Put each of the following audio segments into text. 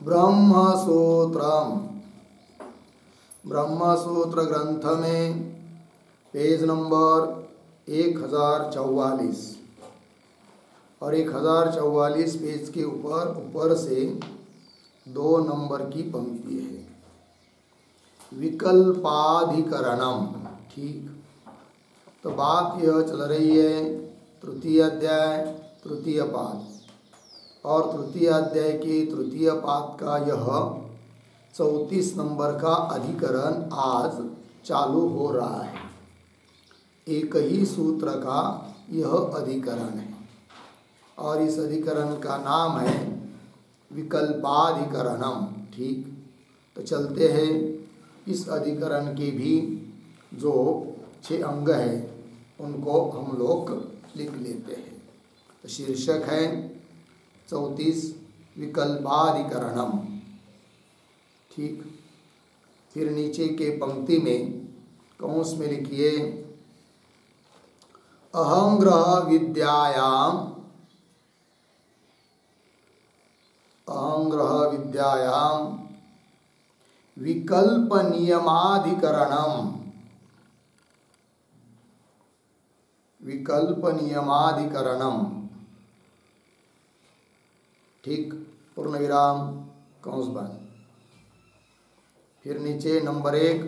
ब्रह्मसूत्रम, ब्रह्मसूत्र ग्रंथ में page number 1044 और 1044 पेज के ऊपर से 2 नंबर की पंक्ति है, विकल्पाधिकरणम। ठीक, तो बात यह चल रही है तृतीय अध्याय तृतीय पाद, और तृतीय अध्याय के तृतीय पाद का यह 34 नंबर का अधिकरण आज चालू हो रहा है। एक ही सूत्र का यह अधिकरण है और इस अधिकरण का नाम है विकल्पाधिकरणम। ठीक, तो चलते हैं इस अधिकरण के भी जो 6 अंग हैं उनको हम लोग लिख लेते हैं। तो शीर्षक है 34 विकल्पाधिकरणम। ठीक, फिर नीचे के पंक्ति में कौंस में लिखिए अहंग्रह विद्यायाम, अहंग्रह विद्यायाम विकल्प नियमाधिकरणम, विकल्प नियमाधिकरणम। ठीक, पूर्ण विराम कंस बंद। फिर नीचे नंबर 1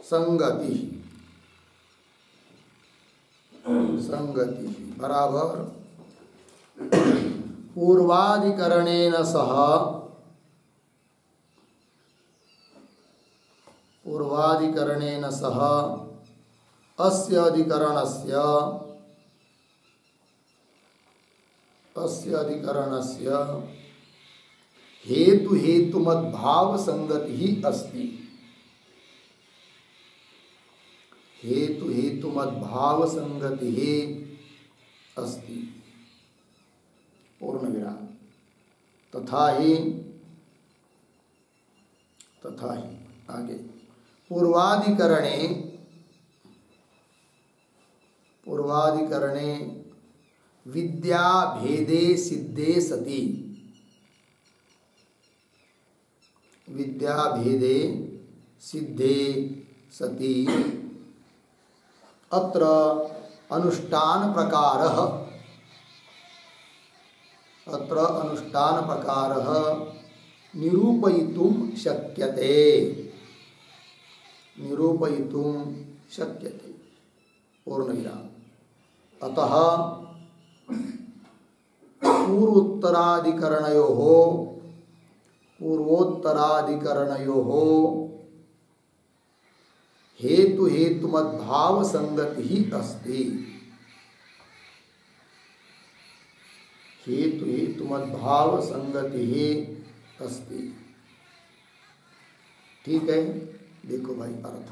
संगति, संगति बराबर पूर्वाधिकरणेन सह, पूर्वाधिकरणेन सह अस्य अधिकरणस्य, अस्य अधिकरणस्य हेतु हेतुमद्भाव संगति ही अस्ति, हेतु हेतुमद्भाव संगति ही अस्ति। पूर्ण विराम। तथा ही, तथा ही आगे पूर्वाधिकरणे, पूर्वाधिकरणे विद्या भेदे सिद्धे सति, विद्या भेदे सिद्धे सति अत्र अनुष्ठान प्रकारः, अत्र अनुष्ठान प्रकारः निरूपयितुं शक्यते, निरूपयितुं शक्यते। पूर्ण विराम। अतः पूर्वोत्तराधिकरणयोः, पूर्वोत्तराधिकरणयोः हेतु हेतुमद्भाव संगति ही अस्ति, हेतु हेतुमद्भाव संगति ही अस्ति। ठीक है, देखो भाई अर्थ।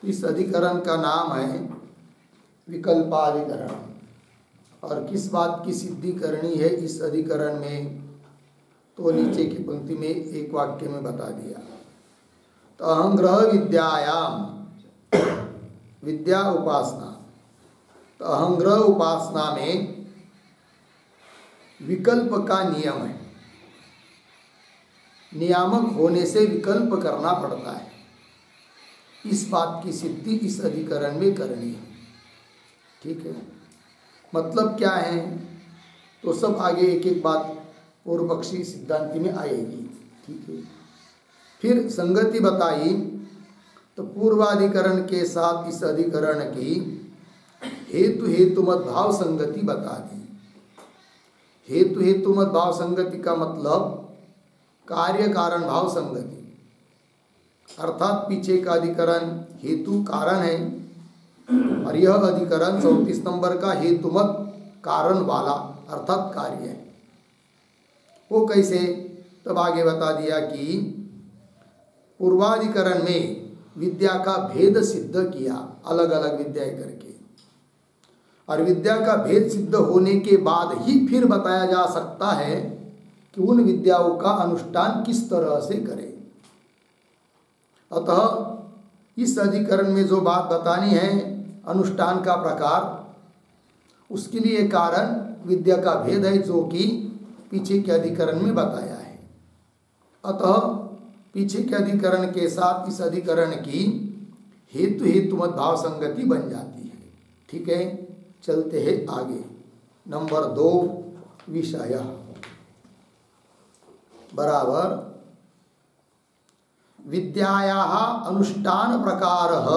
इस अधिकरण का नाम है विकल्पाधिकरण, और किस बात की सिद्धि करनी है इस अधिकरण में तो नीचे की पंक्ति में एक वाक्य में बता दिया। तो अहंग्रह विद्यायाम, विद्या उपासना, तो अहंग्रह उपासना में विकल्प का नियम है, नियामक होने से विकल्प करना पड़ता है। इस बात की सिद्धि इस अधिकरण में करनी है। ठीक है, मतलब क्या है तो सब आगे एक एक बात पूर्व पक्षी सिद्धांति में आएगी। ठीक है, फिर संगति बताई तो पूर्वाधिकरण के साथ इस अधिकरण की हेतु हेतुमत भाव संगति बता दी। हेतु हेतुमत भाव संगति का मतलब कार्य कारण भाव संगति, अर्थात पीछे का अधिकरण हेतु कारण है और यह अधिकरण 34 नंबर का हेतुमत कारण वाला अर्थात कार्य है। वो कैसे, तब आगे बता दिया कि पूर्वाधिकरण में विद्या का भेद सिद्ध किया, अलग अलग विद्याएं करके, और विद्या का भेद सिद्ध होने के बाद ही फिर बताया जा सकता है कि उन विद्याओं का अनुष्ठान किस तरह से करें। अतः इस अधिकरण में जो बात बतानी है अनुष्ठान का प्रकार, उसके लिए कारण विद्या का भेद है, जो कि पीछे के अधिकरण में बताया है। अतः पीछे के अधिकरण के साथ इस अधिकरण की हेतु हेतुमत भाव संगति बन जाती है। ठीक है, चलते हैं आगे। नंबर 2 विषय बराबर विद्यायाः अनुष्ठान प्रकारः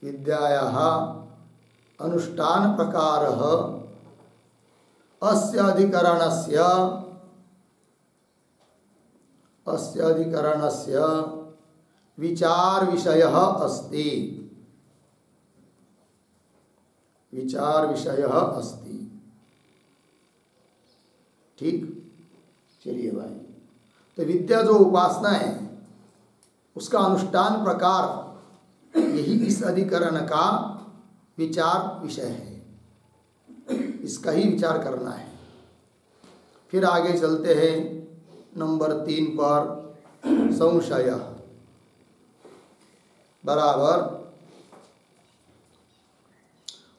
विद्यायाः अनुष्ठान प्रकारः अस्य अधिकरणस्य विचार विषयः अस्ति। विचार विषयः अस्ति। ठीक, चलिए भाई। तो विद्या जो उपासना है उसका अनुष्ठान प्रकार यही इस अधिकरण का विचार विषय है, इसका ही विचार करना है। फिर आगे चलते हैं नंबर 3 पर, संशय बराबर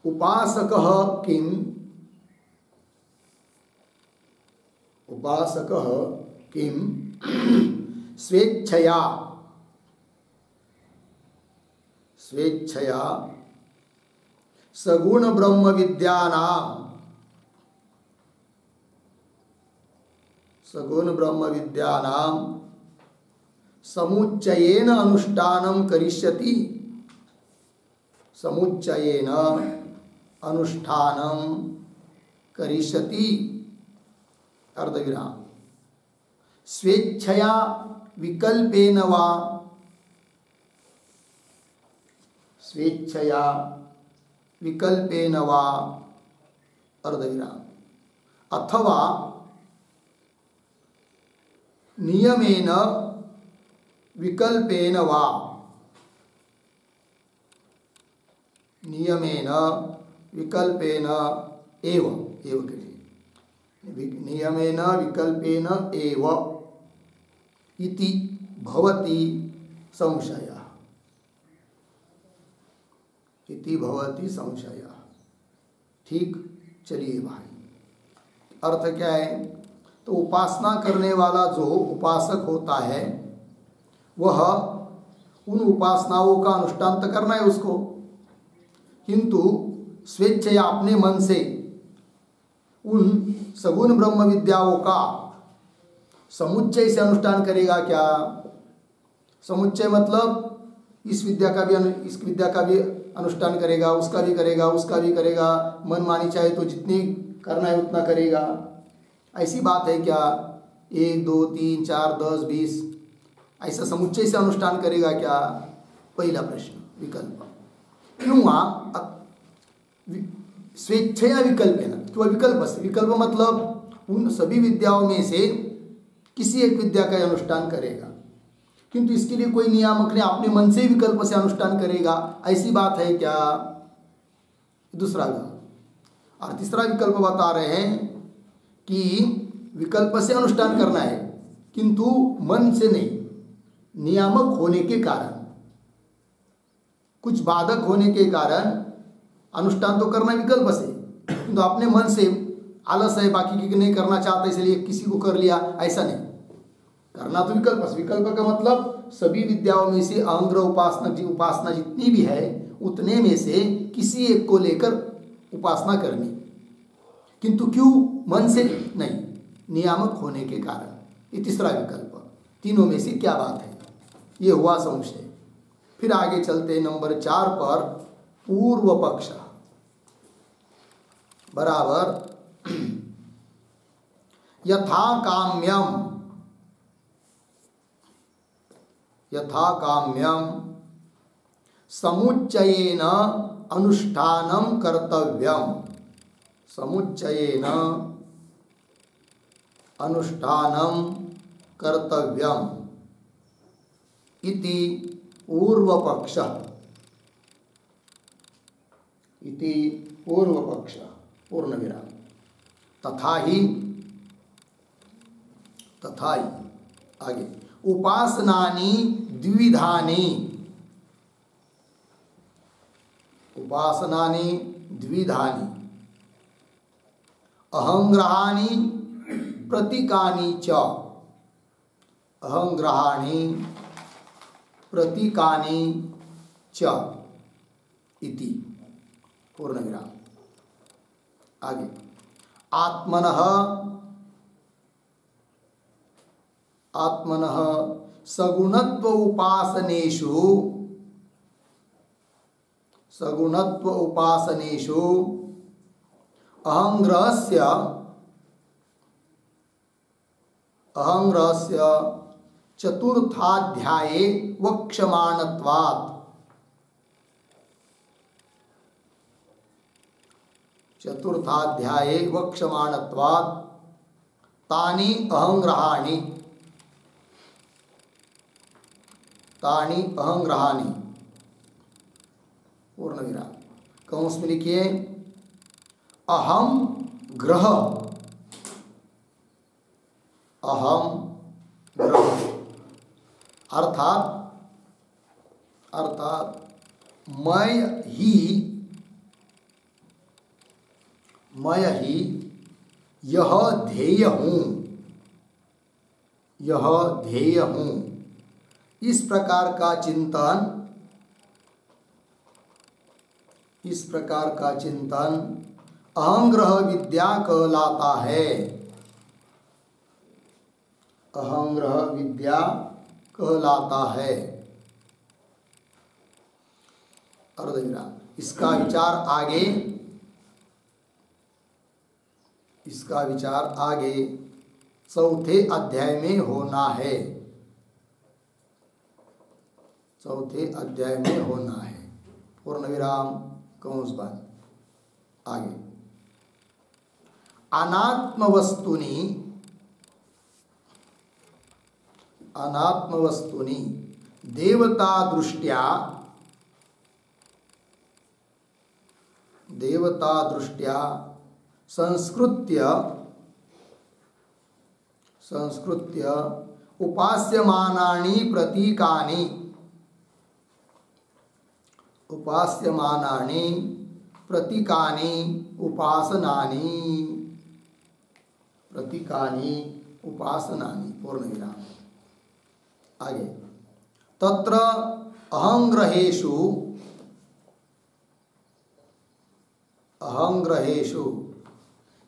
उपासकः किम स्वेच्छया सगुण ब्रह्म विद्यानां समुच्चयेन अनुष्ठानं करिष्यति। समुच्चयेन अनुष्ठानं करिष्यति अर्धविराम। स्वेच्छया विकल्पेन वा अर्धविराम अथवा नियमेन विकल्पेन वा एव नियमेन विकल्पेन एव इति भवति संशयः। ठीक, चलिए भाई, अर्थ क्या है? तो उपासना करने वाला जो उपासक होता है वह उन उपासनाओं का अनुष्ठान तो करना है उसको, किंतु स्वेच्छया अपने मन से उन सगुण ब्रह्म विद्याओं का समुच्चय से अनुष्ठान करेगा। क्या समुच्चय मतलब इस विद्या का भी अनुष्ठान करेगा, उसका भी करेगा, मन मानी चाहे तो जितनी करना है उतना करेगा। ऐसी बात है क्या? 1 2 3 4 10 20 ऐसा समुच्चय से अनुष्ठान करेगा क्या? पहला प्रश्न विकल्प। क्यों वहाँ स्वेच्छया विकल्पेन, तो विकल्प मतलब उन सभी विद्याओं में से किसी एक विद्या का अनुष्ठान करेगा, किंतु इसके लिए कोई नियामक नहीं, अपने मन से विकल्प से अनुष्ठान करेगा। ऐसी बात है क्या? दूसरा और तीसरा विकल्प बता रहे हैं कि विकल्प से अनुष्ठान करना है किंतु मन से नहीं, नियामक होने के कारण, कुछ बाधक होने के कारण अनुष्ठान तो करना विकल्प से, किंतु अपने मन से आलस है, बाकी की नहीं करना चाहता इसलिए किसी को कर लिया, ऐसा नहीं करना। तो विकल्प का मतलब सभी विद्याओं में से अंग्र उपासना जितनी भी है उतने में से किसी एक को लेकर उपासना करनी, किंतु क्यों? मन से नहीं, नियामक होने के कारण। ये तीसरा विकल्प। तीनों में से क्या बात है? ये हुआ संशय। फिर आगे चलते नंबर 4 पर, पूर्व पक्ष बराबर यथा काम्यम समुच्चयेन अनुष्ठानं कर्तव्यम। समुच्चयेन अनुष्ठानं कर्तव्यम इति पूर्वपक्षः। इति पूर्वपक्षः पूर्णविराम। तथा ही आगे उपासनानि द्विविधानि। उपासनानि द्विधानि अहंग्रहाणि प्रतीकानि च। अहंग्रहाणि प्रतीकानि च इति पूर्णविराम। आगे आत्मनः आत्मनः सगुणत्व उपासनेषु अहंग्रहस्य चतुर्थाध्याये वक्ष्यमाणत्वात् तानि अहंग्रहाणि पूर्णविराम। कंस में लिखिए अहम ग्रह अर्थात मैं ही यह ध्येय हूँ। इस प्रकार का चिंतन अहंग्रह विद्या कहलाता है। अहंग्रह विद्या कहलाता है। अर्धविराम। इसका विचार आगे चौथे अध्याय में होना है। पूर्णविराम कंस बंद। आगे अनात्म वस्तुनि देवता दृष्ट्या संस्कृत्य उपास्यमानानि प्रतीकानि उपासनानि पूर्णविराम। आगे तत्र अहंग्रहेषु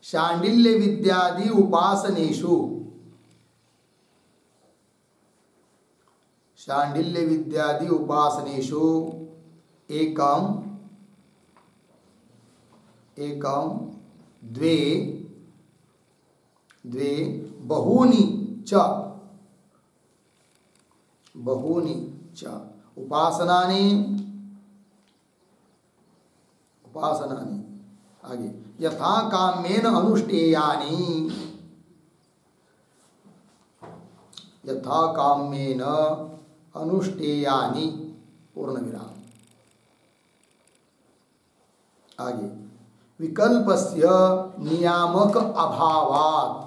शांडिल्य विद्यादि उपासनेषु एकम द्वे बहूनि च उपासनानि। आगे यथा काम्येन अनुष्ठेयानि पूर्णविराम। आगे विकल्पस्य नियामक अभावात्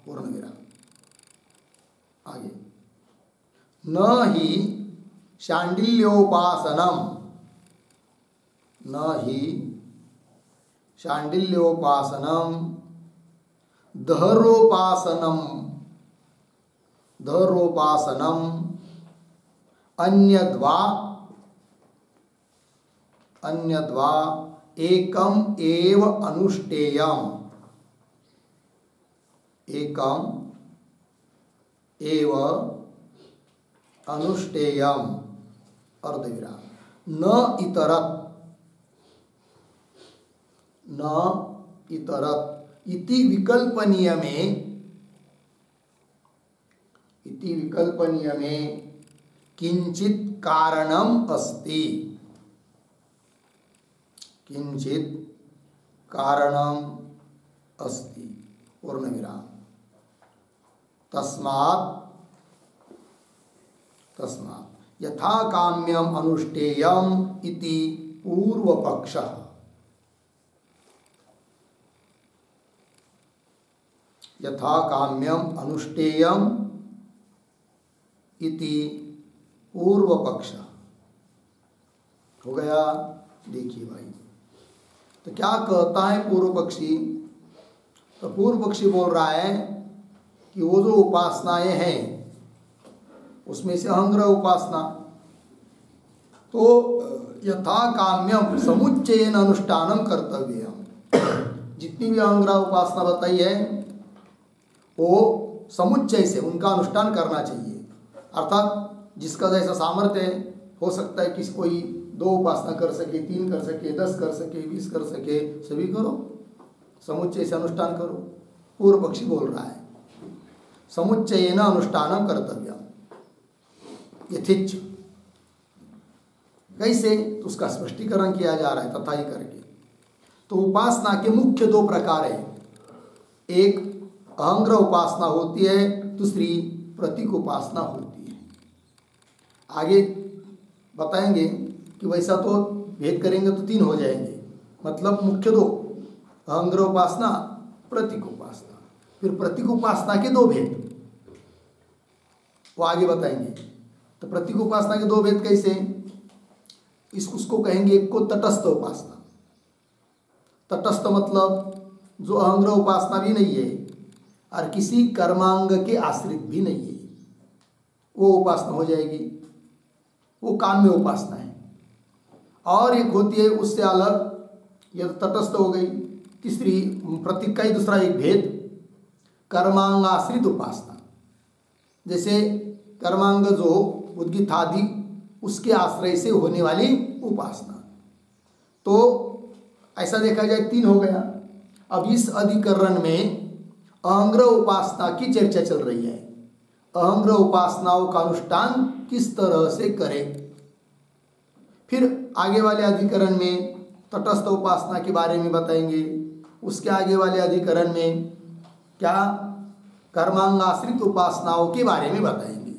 पूर्णविराम। आगे न हि शाण्डिल्योपासनं दहरोपासनं अन्यद्वा एकम एव अनुष्ठेयम् अर्धविराम। न इतरत इति विकल्पनीय में किंचित कारणम अस्ति पूर्णविराम। तस्मात् यथा काम्यम अनुष्ठेयम इति पूर्वपक्षः। यथा काम्यम अनुष्ठेयम इति पूर्व पक्ष हो गया। देखिए भाई, तो क्या कहता है पूर्व पक्षी? तो पूर्व पक्षी बोल रहा है कि वो जो उपासनाएं हैं उसमें से अहंग्रह उपासना तो यथा काम्यम समुच्चयेन अनुष्ठानम कर्तव्यम, जितनी भी अहंग्रह उपासना बताई है वो समुच्चय से उनका अनुष्ठान करना चाहिए। अर्थात जिसका जैसा सामर्थ्य है, हो सकता है किसी कोई 2 उपासना कर सके, 3 कर सके, 10 कर सके, 20 कर सके, सभी करो, समुच्चय से अनुष्ठान करो। पूर्व पक्षी बोल रहा है समुच्चयेन अनुष्ठानम कर्तव्यम यथिच। कैसे? तो उसका स्पष्टीकरण किया जा रहा है तथा ही करके। तो उपासना के मुख्य 2 प्रकार है, एक अहंग्रह उपासना होती है, दूसरी प्रतीक उपासना होती है। आगे बताएंगे कि वैसा तो भेद करेंगे तो 3 हो जाएंगे, मतलब मुख्य 2 अहंग्रह उपासना, प्रतीक उपासना। फिर प्रतीक उपासना के 2 भेद वो आगे बताएंगे। तो प्रतीक उपासना के 2 भेद कैसे? उसको कहेंगे, एक को तटस्थ उपासना। तटस्थ मतलब जो अहंग्रह उपासना भी नहीं है और किसी कर्मांग के आश्रित भी नहीं है, वो उपासना हो जाएगी, वो काम्य उपासना है। और एक होती है उससे अलग, यह तो तटस्थ हो गई। तीसरी प्रतीक का ही दूसरा एक भेद, कर्मांग आश्रित उपासना। जैसे कर्मांग जो उद्गीत आदि उसके आश्रय से होने वाली उपासना। तो ऐसा देखा जाए 3 हो गया। अब इस अधिकरण में अहंग्रह उपासना की चर्चा चल रही है। अहंग्रह उपासनाओं का अनुष्ठान किस तरह से करें। फिर आगे वाले अधिकरण में तटस्थ उपासना के बारे में बताएंगे। उसके आगे वाले अधिकरण में क्या कर्मांगाश्रित उपासनाओं के बारे में बताएंगे।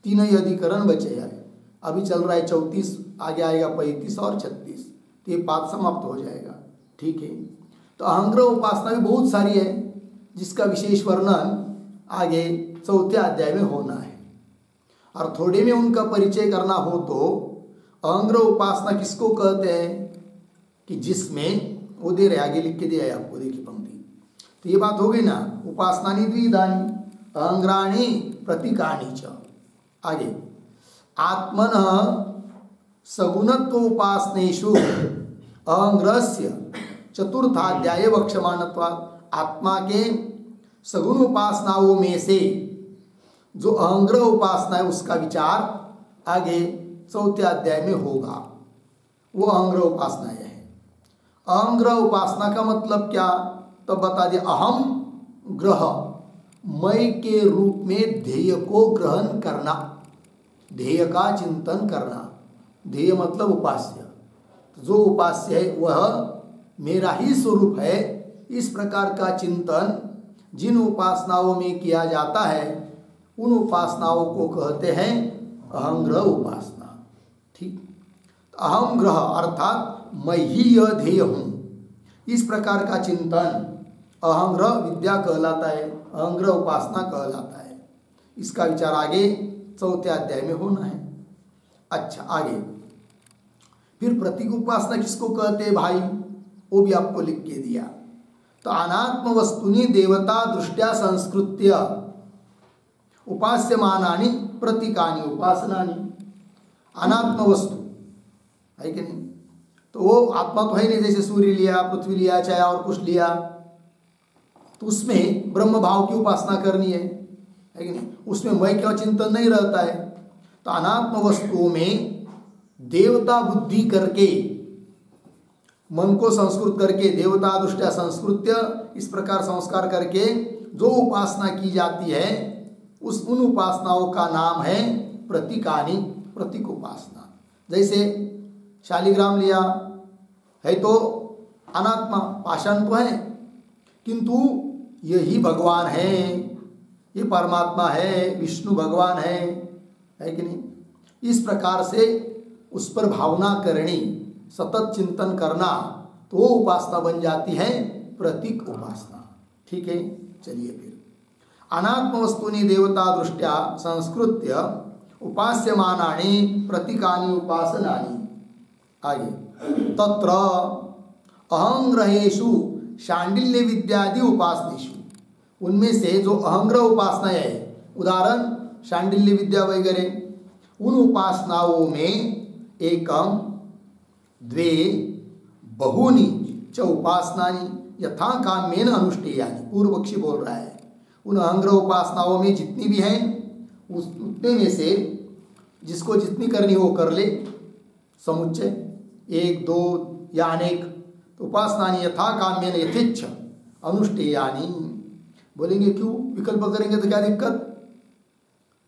3 ही अधिकरण बचे हैं। अभी चल रहा है 34, आगे आएगा 35 और 36, तो ये पाठ समाप्त हो जाएगा। ठीक है। तो अहंग्रह उपासना भी बहुत सारी है, जिसका विशेष वर्णन आगे 4थे अध्याय में होना है। और थोड़े में उनका परिचय करना हो तो अहंग्रह उपासना किसको कहते हैं कि जिसमें वो दे रहे, आगे लिख के दिया है आपको, देखिए पंक्ति। तो ये बात हो गई ना, उपासनानि द्विधानि अहंग्राणि प्रतीकानि च। आगे आत्मनः सगुणत्व उपासनेषु अहंग्रहस्य चतुर्थाध्याय वक्ष्यमाणत्वात्। आत्मा के सगुण उपासनाओं में से जो अहंग्रह उपासना है उसका विचार आगे 4थे अध्याय में होगा। वो अहंग्रह उपासना है। अहंग्रह उपासना का मतलब क्या, तो बता दिया। अहम ग्रह, मैं के रूप में ध्येय को ग्रहण करना, ध्येय का चिंतन करना। ध्येय मतलब उपास्य, जो उपास्य है वह मेरा ही स्वरूप है। इस प्रकार का चिंतन जिन उपासनाओं में किया जाता है उन उपासनाओं को कहते हैं अहंग्रह उपासना। ठीक। अहम ग्रह अर्थात मैं ही यह ध्येय हूँ, इस प्रकार का चिंतन अहंग्रह विद्या कहलाता है, अहंग्रह उपासना कहलाता है। इसका विचार आगे 4थे अध्याय में होना है। अच्छा, आगे फिर प्रतीक उपासना किसको कहते हैं भाई, वो भी आपको लिख के दिया। तो अनात्म वस्तुनि देवता दृष्टया संस्कृत्य उपास्यमानानि प्रतीकानि उपासनानि। अनात्म वस्तु है कि नहीं, तो वो आत्मा तो है नहीं। जैसे सूर्य लिया, पृथ्वी लिया, चाहे और कुछ लिया, तो उसमें ब्रह्म भाव की उपासना करनी है कि नहीं, उसमें मैं क्या चिंतन नहीं रहता है। तो अनात्म वस्तुओं में देवता बुद्धि करके, मन को संस्कृत करके, देवता दृष्टया संस्कृत्य, इस प्रकार संस्कार करके जो उपासना की जाती है उन उपासनाओं का नाम है प्रतीकानि, प्रतीक उपासना। जैसे शालिग्राम लिया है तो अनात्मा, पाषाण तो है, किंतु यही भगवान है, ये परमात्मा है, विष्णु भगवान है कि नहीं। इस प्रकार से उस पर भावना करनी, सतत चिंतन करना, तो उपासना बन जाती है प्रतीक उपासना। ठीक है, चलिए फिर अनात्मवस्तूनि देवता दृष्ट्या संस्कृत्य उपास्यमानानि प्रतीकानि उपासनानि। आगे तत्र अहंग्रहेषु शांडिल्य विद्यादि उपासनेषु, उनमें से जो अहंग्रह उपासना है, उदाहरण शांडिल्य विद्या वगैरह, उन उपासनाओं में एकम द्वे बहुनी च उपासनानि यथा काम्येन अनुष्ठेयानि। पूर्व पक्षी बोल रहा है उन अहंग्रह उपासनाओं में जितनी भी हैं उतने में से जिसको जितनी करनी हो कर ले, समुच्चय एक दो या अनेक। तो उपासनानि यथा काम्येन यथेच्छ अनुष्ठेयानि। बोलेंगे क्यों विकल्प करेंगे तो क्या दिक्कत?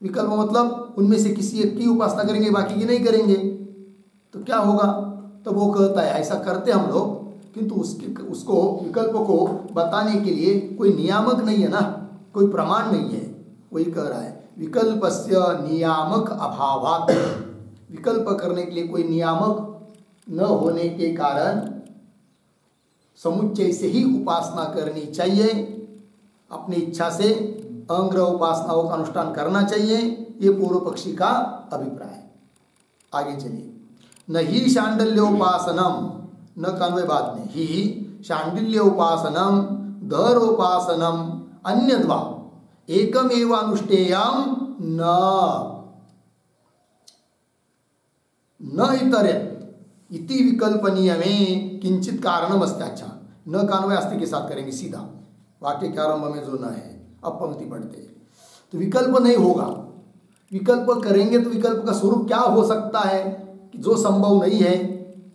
विकल्प मतलब उनमें से किसी एक की उपासना करेंगे, बाकी की नहीं करेंगे, तो क्या होगा? तो वो कहता है ऐसा करते हम लोग, किंतु उसको विकल्प को बताने के लिए कोई नियामक नहीं है ना, कोई प्रमाण नहीं है। वही कह रहा है विकल्पस्य नियामक अभावात्। विकल्प करने के लिए कोई नियामक न होने के कारण समुच्चय से ही उपासना करनी चाहिए, अपनी इच्छा से अंग्रह उपासनाओं का अनुष्ठान करना चाहिए। ये पूर्व पक्षी का अभिप्राय। आगे चलिए। न ही शांडिल्योपासनम, न कान्वय बाद में, ही शांडिल्योपासनम दरोपासनम अन्यद्वा एकमेव अनुष्ठेयम न इतरेत इति विकल्प नियमे किंचित कारणम अस्ति। अच्छा, न कान्वय अस्ति के साथ करेंगे सीधा, वाक्य के आरंभ में जो न है। अब पंक्ति पढ़ते हैं। तो विकल्प नहीं होगा, विकल्प करेंगे तो विकल्प का स्वरूप क्या हो सकता है कि जो संभव नहीं है,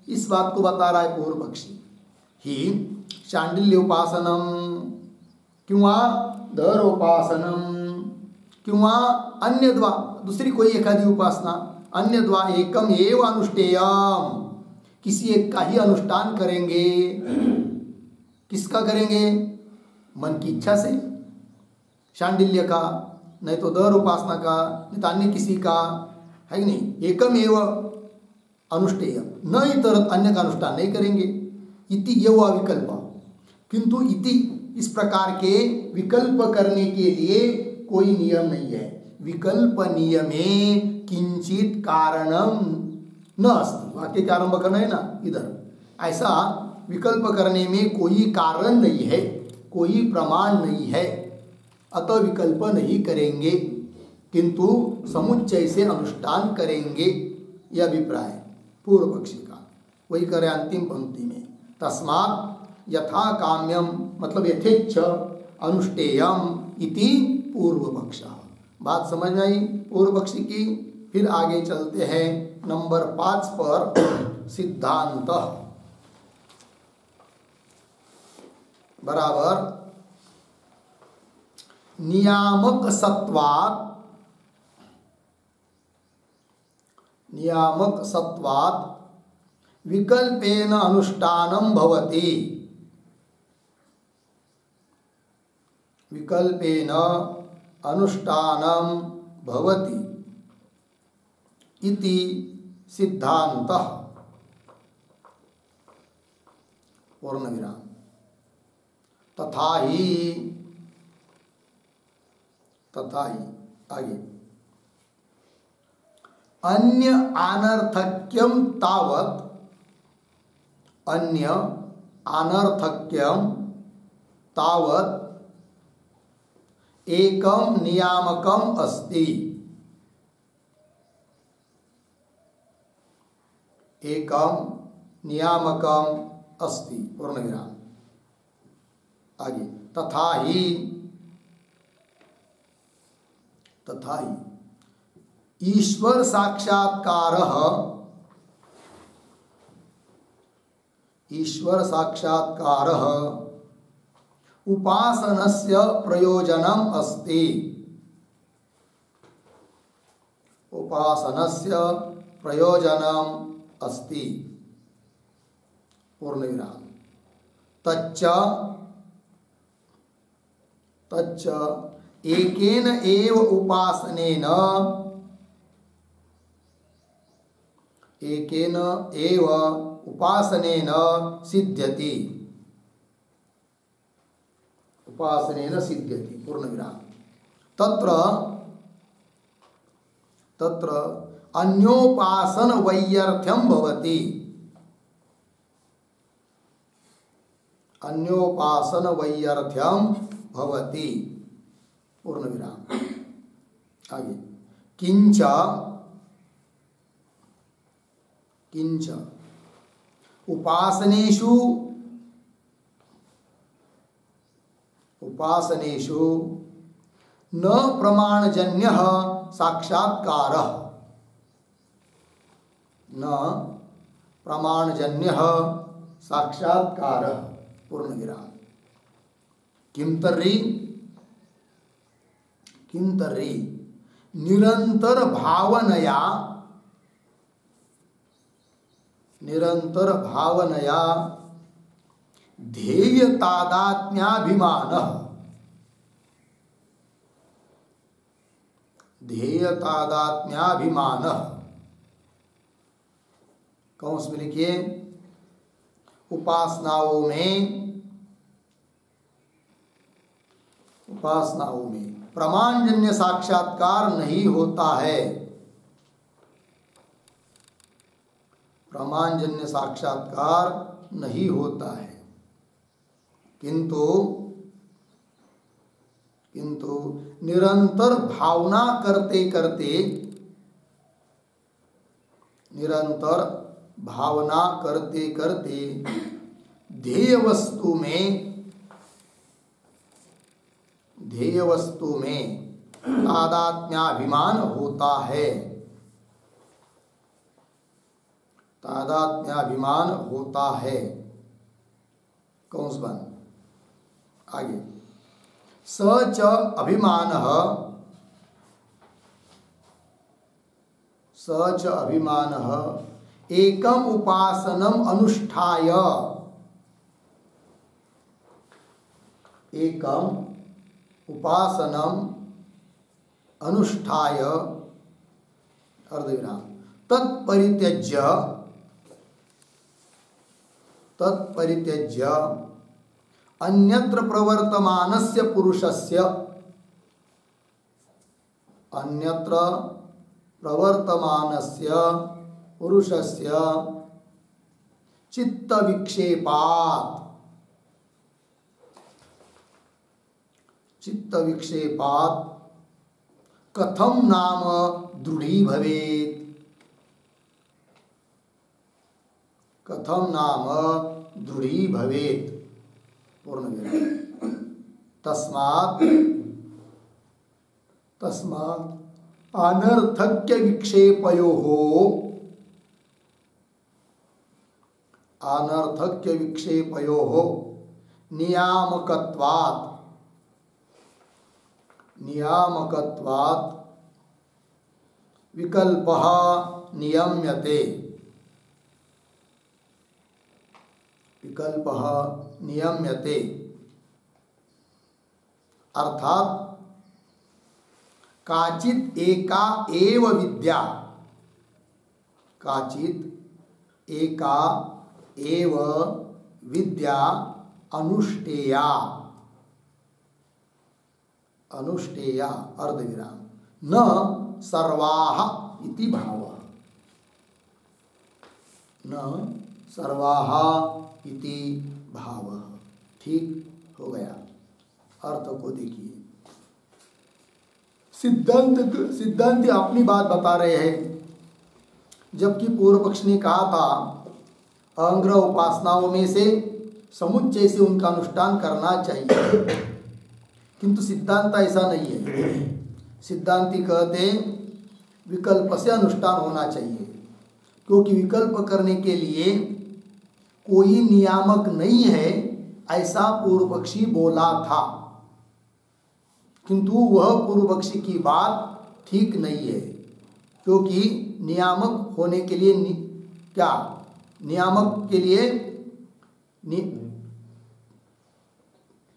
इस बात को बता रहा है पूर्व पक्षी। ही शांडिल्योपासनम किंवा दरोपासनम किंवा अन्यद्वा, दूसरी कोई एखादी उपासना, अन्यद्वा एकम एव अनुष्ठेयम, किसी एक का ही अनुष्ठान करेंगे। किसका करेंगे? मन की इच्छा से, शांडिल्य का, नहीं तो दर उपासना का, नहीं तो अन्य किसी का, है कि नहीं। एकम एव अनुष्ठेय, न इतर अन्य का अनुष्ठान नहीं करेंगे। इति ये हुआ विकल्प। किंतु इति इस प्रकार के विकल्प करने के लिए कोई नियम नहीं है। विकल्प नियमे किंचित कारणम न अस्ति। वाक्य का आरंभ करना है ना इधर। ऐसा विकल्प करने में कोई कारण नहीं है, कोई प्रमाण नहीं है, अतः विकल्प नहीं करेंगे, किंतु समुच्चय से अनुष्ठान करेंगे। यह अभिप्राय पूर्व पक्षी का। वही करे अंतिम पंक्ति में, तस्मात् यथा काम्यम मतलब यथेच्छ अनुष्ठेयम इति पूर्व पक्ष। बात समझ में आई पूर्व पक्षी की। फिर आगे चलते हैं नंबर 5 पर। सिद्धांत बराबर नियामक सत्वात् विकल्पेन अनुष्ठानं भवति। विकल्पेन अनुष्ठानं भवति इति सिद्धांतः। पूर्ण विराम। तथा ही आगे अन्य अनर्थक्यम तावत्, अन्य अनर्थक्यम तावत् एकम नियामकम अस्ति। एकम नियामकम अस्ति। पूर्ण विराम। आगे तथा ही ईश्वर साक्षात्कारः उपासनस्य प्रयोजनम् अस्ति। उपासनस्य प्रयोजनम् अस्ति। पूर्ण विराम। तच्च एकेन एव उपासनेन सिद्ध्यति। उपासनेन सिद्ध्यति। पूर्ण विराम। तत्र तत्र अन्योपासन वैयर्थ्यम भवति, अन्योपासन वैयर्थ्यम भवति, पूर्ण विराम। आगे किंच किंच उपासनेषु उपासनेषु न प्रमाणजन्य साक्षात्कार, न प्रमाणजन्य साक्षात्कार, पूर्ण विराम। किम तर्हि निरंतर भावनया, निरंतर भावनया ध्येय तादात्म्याभिमान, ध्येय तादात्म्याभिमान, कौंस में लिखिए उपासनाओं में प्रमाणजन्य साक्षात्कार नहीं होता है, प्रमाणजन्य साक्षात्कार नहीं होता है, किंतु निरंतर भावना करते करते, निरंतर भावना करते करते ध्येय वस्तु में तादात्म्याभिमान होता है, तादात्म्याभिमान होता है, कौंस बंद। आगे स च अभिमानः, स च अभिमानः एकम उपासनम अनुष्ठाय, एकम उपासनम अनुष्ठाय अर्धविराम तत्परित्यज्य अन्यत्र प्रवर्तमानस्य पुरुषस्य, अन्यत्र प्रवर्तमानस्य पुरुषस्य चित्त विक्षेपात्, चित्त विक्षेपात् कथम नाम दृढ़ी भवेत्, कथम नाम दृढ़ी भवेत्, पूर्ण विराम। तस्मात् अनर्थक्य विक्षेपयोः, अनर्थक्य विक्षेपयोः नियामकत्वात्, नियामकत्वात् विकल्पः नियम्यते, विकल्पः नियम्यते, अर्थात काचित् एका एव विद्या, काचित् एका एव विद्या अनुष्ठेया, अनुष्ठेया अर्धविराम न सर्वाः इति भावः, न सर्वाः इति भावः। ठीक हो गया। अर्थ को देखिए, सिद्धांत अपनी बात बता रहे हैं, जबकि पूर्व पक्ष ने कहा था अंग्रह उपासनाओं में से समुच्चय से उनका अनुष्ठान करना चाहिए, किंतु सिद्धांत ऐसा नहीं है। सिद्धांती कहते विकल्प से अनुष्ठान होना चाहिए, क्योंकि विकल्प करने के लिए कोई नियामक नहीं है, ऐसा पूर्व पक्षी बोला था, किंतु वह पूर्व पक्षी की बात ठीक नहीं है, क्योंकि नियामक होने के लिए क्या, नियामक के लिए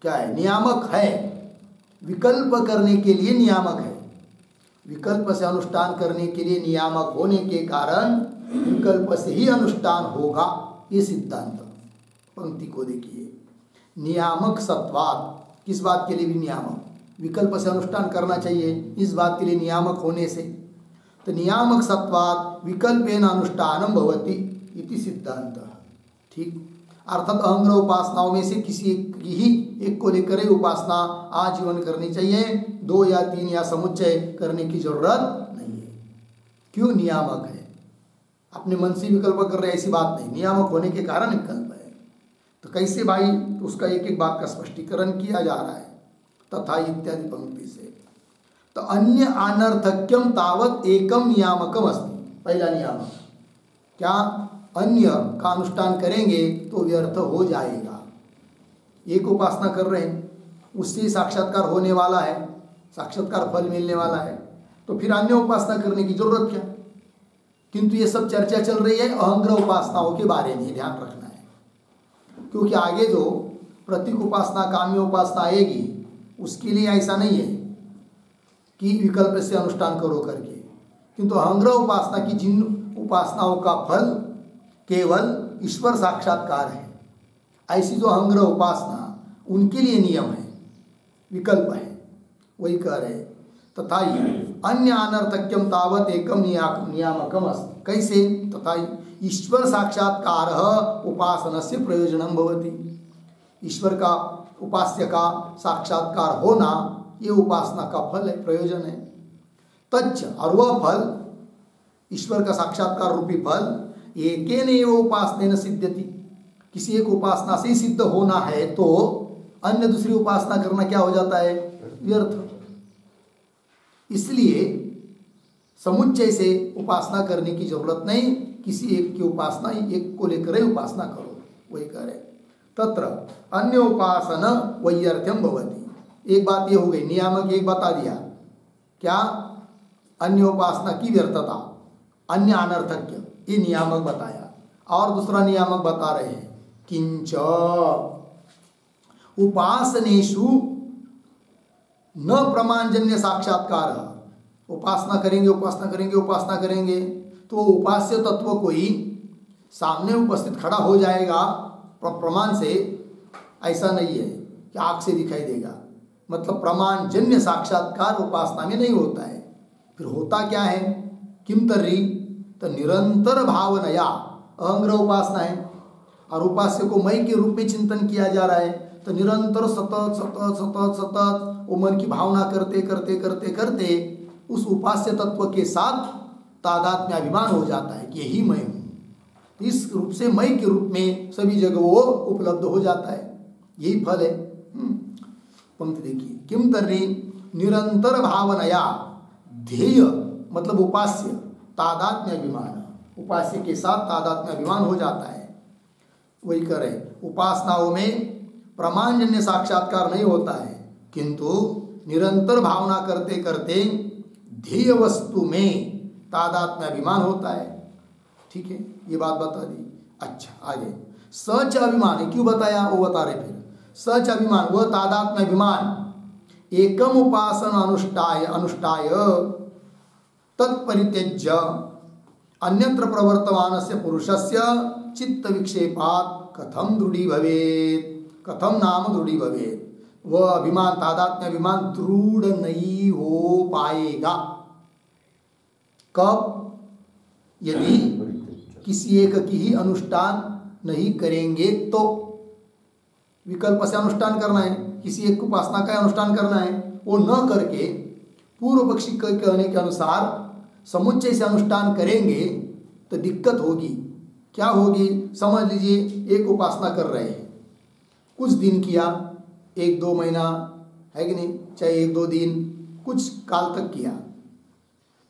क्या है, नियामक है, विकल्प करने के लिए नियामक है, विकल्प से अनुष्ठान करने के लिए नियामक होने के कारण विकल्प से ही अनुष्ठान होगा, ये सिद्धांत। पंक्ति को देखिए, नियामक सत्वात्, किस बात के लिए भी नियामक, विकल्प से अनुष्ठान करना चाहिए इस बात के लिए नियामक होने से। तो नियामक सत्वात् विकल्पेन अनुष्ठानम भवति इति सिद्धांत। ठीक, अर्थात अहंग्रह उपासनाओं में से किसी एक को लेकर ही उपासना आजीवन करनी चाहिए, 2 या 3 या समुच्चय करने की जरूरत नहीं है। क्यों? नियामक है, अपने मन से विकल्प कर रहे ऐसी बात नहीं, नियामक होने के कारण विकल्प है। तो कैसे भाई? तो उसका एक एक बात का स्पष्टीकरण किया जा रहा है, तथा इत्यादि पंक्ति से। तो अन्य अनर्थक्यम तावत एकम नियामकम अस्ति। पहला नियामक क्या? अन्य का अनुष्ठान करेंगे तो व्यर्थ हो जाएगा। एक उपासना कर रहे हैं, उससे साक्षात्कार होने वाला है, साक्षात्कार फल मिलने वाला है, तो फिर अन्य उपासना करने की जरूरत क्या? किंतु ये सब चर्चा चल रही है अहंग्रह उपासनाओं के बारे में, ध्यान रखना है, क्योंकि आगे जो प्रतीक उपासना, काम्य उपासना आएगी उसके लिए ऐसा नहीं है कि विकल्प से अनुष्ठान करो करके, किंतु अहंग्रह उपासना की जिन उपासनाओं का फल केवल ईश्वर साक्षात्कार है, ऐसी जो अहंग्रह उपासना उनके लिए नियम है, विकल्प है, वही कह रहे। तथा अन्य अनर्थक्यम तावत एकम नियामकम अस्ति। कैसे? तथा ईश्वर साक्षात्कार उपासनस्य प्रयोजनम भवति। ईश्वर का, उपास्य का साक्षात्कार होना ये उपासना का फल है, प्रयोजन है। तच्च, और वह फल ईश्वर का साक्षात्कार रूपी फल एकेन एव उपासनेन सिद्ध्यति। किसी एक उपासना से सिद्ध होना है तो अन्य दूसरी उपासना करना क्या हो जाता है? व्यर्थ। इसलिए समुच्चय से उपासना करने की जरूरत नहीं, किसी एक की उपासना, एक को लेकर ही उपासना करो, वही करे। तत्र अन्य उपासना वैयर्थ्यम भवति। एक बात ये हो गई, नियामक एक बता दिया, क्या? अन्य उपासना की व्यर्थता, अन्य अनर्थक्य, ये नियामक बताया। और दूसरा नियामक बता रहे हैं, किंच उपासनेषु न प्रमाणजन्य साक्षात्कार। उपासना करेंगे, उपासना करेंगे, उपासना करेंगे तो उपास्य तत्व कोई सामने उपस्थित खड़ा हो जाएगा प्रमाण से, ऐसा नहीं है कि आँख से दिखाई देगा। मतलब प्रमाणजन्य साक्षात्कार उपासना में नहीं होता है। फिर होता क्या है? किम तर्री, तो निरंतर भावनया, अहंग्रह उपासना है और उपास्य को मय के रूप में चिंतन किया जा रहा है, तो निरंतर सतत सतत सतत सतत वो मन की भावना करते करते करते करते उस उपास्य तत्व के साथ तादात्म्य अभिमान हो जाता है कि यही मैं हूँ। तो इस रूप से मय के रूप में सभी जगह वो उपलब्ध हो जाता है, यही फल है। पंक्ति देखिए, किम तर्री निरंतर भावनया ध्येय, मतलब उपास्य तादात्म्य अभिमान, उपास्य के साथ तादात्म्य अभिमान हो जाता है, वही करे। उपासनाओं में प्रमाणजन्य साक्षात्कार नहीं होता है, किंतु निरंतर भावना करते करते ध्येय वस्तु में तादात्म्य अभिमान होता है। ठीक है, ये बात बता दी। अच्छा, आगे सच अभिमान है, क्यों बताया वो बता रहे। फिर सच अभिमान, वह तादात्म्य अभिमान एकम उपासन अनुष्ठाय तत्परित्यज्य अन्यत्र प्रवर्तमानस्य पुरुषस्य चित्त विक्षेपात् कथम दृढ़ी भवेत्, कथम नाम दृढ़ी भवेत्। वह अभिमान, तादात्म्य अभिमान दृढ़ नहीं हो पाएगा। कब? यदि किसी एक की ही अनुष्ठान नहीं करेंगे तो। विकल्प से अनुष्ठान करना है, किसी एक उपासना का अनुष्ठान करना है, वो न करके पूर्व पक्षी के कहने के अनुसार समुच्चय से अनुष्ठान करेंगे तो दिक्कत होगी। क्या होगी? समझ लीजिए एक उपासना कर रहे हैं, कुछ दिन किया, 1-2 महीना है कि नहीं, चाहे 1-2 दिन, कुछ काल तक किया,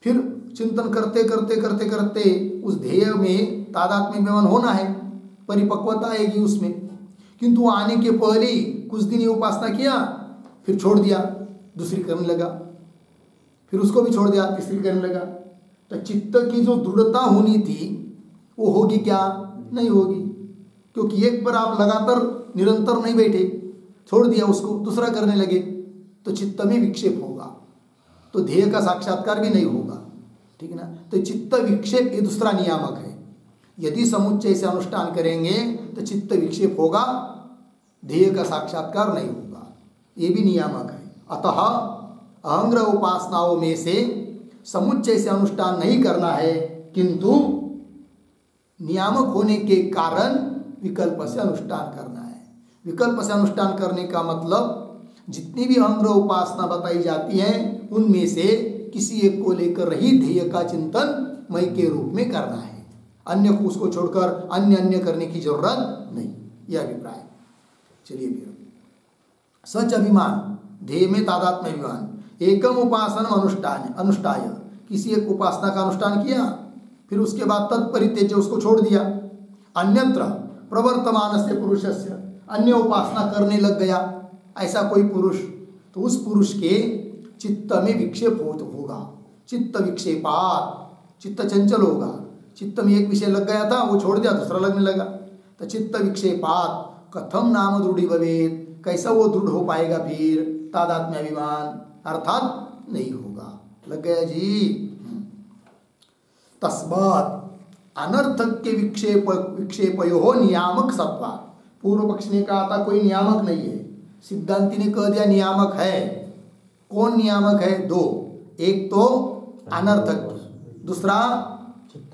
फिर चिंतन करते करते करते करते उस ध्येय में तादात्म्य अभिमान होना है, परिपक्वता आएगी उसमें, किंतु आने के पहले ही कुछ दिन ये उपासना किया, फिर छोड़ दिया, दूसरी करने लगा, फिर उसको भी छोड़ दिया, तीसरी करने लगा। तो चित्त की जो दृढ़ता होनी थी वो होगी क्या? नहीं होगी, क्योंकि एक पर आप लगातार निरंतर नहीं बैठे, छोड़ दिया उसको, दूसरा करने लगे तो चित्त में विक्षेप होगा, तो ध्येय का साक्षात्कार भी नहीं होगा। ठीक है ना? तो चित्त विक्षेप ये दूसरा नियामक है। यदि समुच्चय से अनुष्ठान करेंगे तो चित्त विक्षेप होगा, ध्येय का साक्षात्कार नहीं होगा, ये भी नियामक है। अतः अहंग्रह उपासनाओं में से समुच्चय से अनुष्ठान नहीं करना है, किंतु नियामक होने के कारण विकल्प से अनुष्ठान करना है। विकल्प से अनुष्ठान करने का मतलब जितनी भी अहंग्रह उपासना बताई जाती है उनमें से किसी एक को लेकर ही ध्येय का चिंतन मय के रूप में करना है, अन्य को उसको छोड़कर अन्य अन्य करने की जरूरत नहीं, यह अभिप्राय। चलिए फिर सच अभिमान, ध्येय में तादात्म्य अभिमान। एकम उपासन अनुष्ठाय, किसी एक उपासना का अनुष्ठान किया, फिर उसके बाद तत्परित्यज्य, उसको छोड़ दिया। अन्यत्र प्रवर्तमान से पुरुषस्य, अन्य उपासना करने लग गया ऐसा कोई पुरुष, तो उस पुरुष के चित्त में विक्षेप होगा। चित्त विक्षेपात, चित्त चंचल होगा। चित्त में एक विषय लग गया था, वो छोड़ दिया, दूसरा लगने लगा। तो चित्त विक्षेपात कथम नाम दृढ़ी भवेत, कैसा वो दृढ़ हो पाएगा फिर? तादात्म्य अभिमान, अर्थात नहीं होगा। लग गया जी। तस्मात् अनर्थक के विक्षेपयो नियामक सत्वा। पूर्व पक्ष ने कहा था कोई नियामक नहीं है, सिद्धांति ने कह दिया नियामक है। कौन नियामक है? दो, एक तो अनर्थक, दूसरा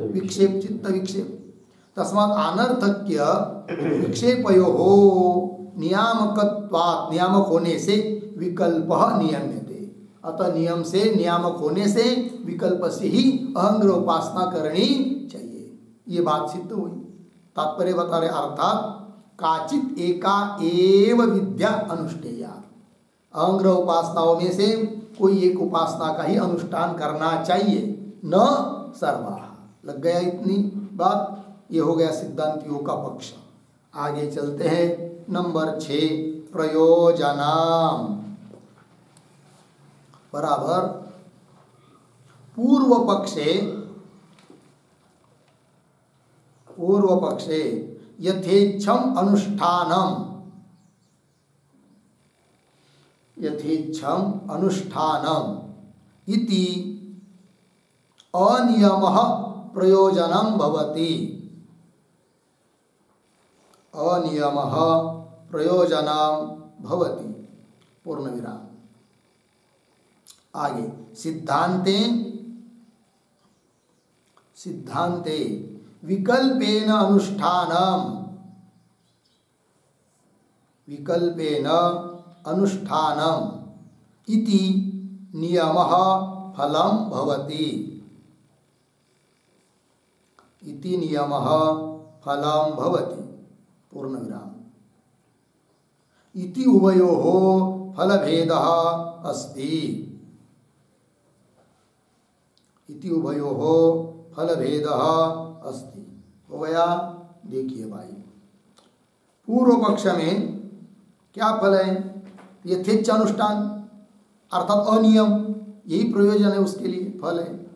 विक्षेप, चित्त विक्षेप। तस्मात् अनर्थक्य विक्षेपयो नियामकत्वात्, नियामक होने से विकल्प नियम्यते। अतः नियम से, नियामक होने से विकल्प से ही अहंग्रह उपासना करनी चाहिए। ये बात सिद्ध हुई। तात्पर्य बता रहे, अर्थात काचित एका एव विद्या अनुष्ठेया, अहंग्रह उपासनाओं में से कोई एक उपासना का ही अनुष्ठान करना चाहिए, न सर्वा। लग गया इतनी बात? ये हो गया सिद्धांतियों का पक्ष। आगे चलते हैं नंबर 6, प्रयोजनाम। बराबर पूर्व पक्षे यथेच्छम अनुष्ठानम इति अनियमः प्रयोजनम भवति। अनियमः प्रयोजनम भवति, पूर्ण विराम। आगे सिद्धांते विकल्पेन अनुष्ठानम इति नियमः फलम भवति। इति नियमः फलम भवति, पूर्ण विराम। इति उभयोः फलभेदः अस्ति। इति उभयोः फलभेदः अस्ति। हो गया? देखिए भाई, पूर्व पक्ष में क्या फल है? यथेच्छ अनुष्ठान अर्थात अनियम, यही प्रयोजन है, उसके लिए फल है।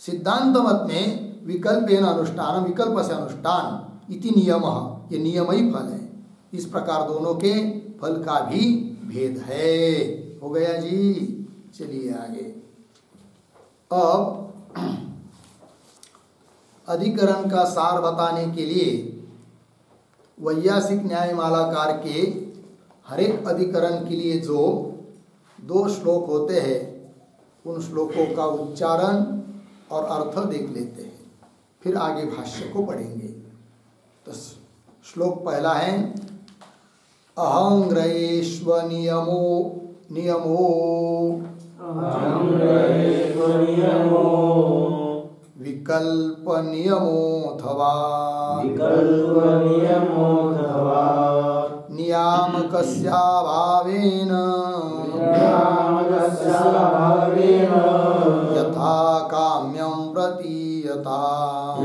सिद्धांत मत में विकल्पेन अनुष्ठान, विकल्प से अनुष्ठान, इति नियमः, ये नियम ही फल है। इस प्रकार दोनों के फल का भी भेद है। हो गया जी। चलिए आगे। अब अधिकरण का सार बताने के लिए वैयासिक न्यायमालाकार के हर एक अधिकरण के लिए जो 2 श्लोक होते हैं, उन श्लोकों का उच्चारण और अर्थ देख लेते हैं, फिर आगे भाष्य को पढ़ेंगे। तो श्लोक पहला है, अहंग्रयेष्व नियमो विकल्प नियमोऽथवा नियामकस्याभावेन यथा काम्यं प्रतीयताम्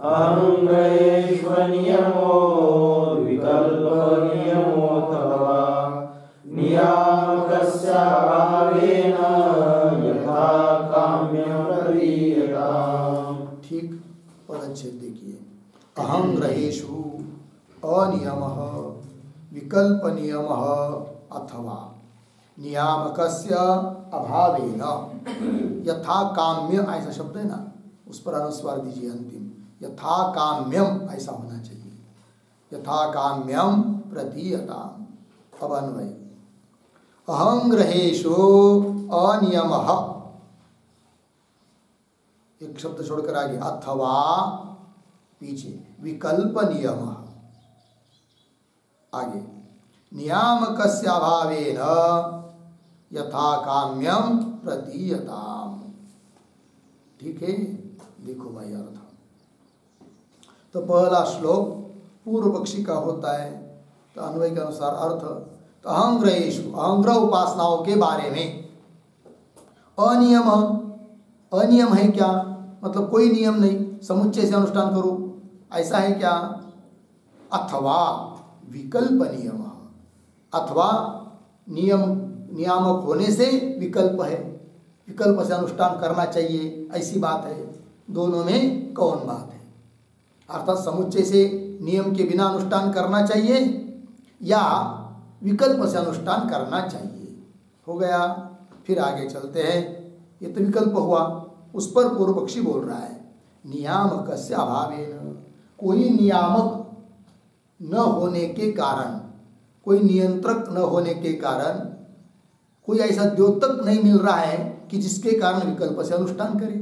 अहंग्रयेष्व नियमो विकल्प नियमोऽथवा नियामकस्याभावेन यथा काम्यं प्रतीयताम्। ठीक, पदच्छेद देखिए। अहंग्रहेषु अनियमः विकल्प नियमः अथवा नियामकस्य अभावेन यथा काम्य, ऐसा शब्द है ना, उस पर अनुस्वार दीजिए अंतिम। यथा काम्यम ऐसा होना चाहिए। यथा काम्यम प्रतीयताम्। अब अन्वय, अहंग्रहेषु अनियमः, एक शब्द छोड़कर आगे, अथवा पीछे विकल्प नियम, आगे नियामकस्य अभावेन यथा काम्यम प्रतीयताम्। ठीक है, देखो भाई अर्थ। तो पहला श्लोक पूर्व पक्षी का होता है, तो अन्वय के अनुसार अर्थ, तो अहंग्रहेषु, अहंग्रह उपासनाओं के बारे में, अनियम, अनियम है क्या, मतलब कोई नियम नहीं, समुच्चय से अनुष्ठान करो, ऐसा है क्या, अथवा विकल्प नियम, अथवा नियम नियामक होने से विकल्प है, विकल्प से अनुष्ठान करना चाहिए, ऐसी बात है। दोनों में कौन बात है, अर्थात समुच्चय से नियम के बिना अनुष्ठान करना चाहिए या विकल्प से अनुष्ठान करना चाहिए, हो गया। फिर आगे चलते हैं, ये तो विकल्प हुआ, उस पर पूर्व पक्षी बोल रहा है, नियामकस्य अभावेन, कोई नियामक न होने के कारण, कोई नियंत्रक न होने के कारण, कोई ऐसा द्योतक नहीं मिल रहा है कि जिसके कारण विकल्प से अनुष्ठान करे।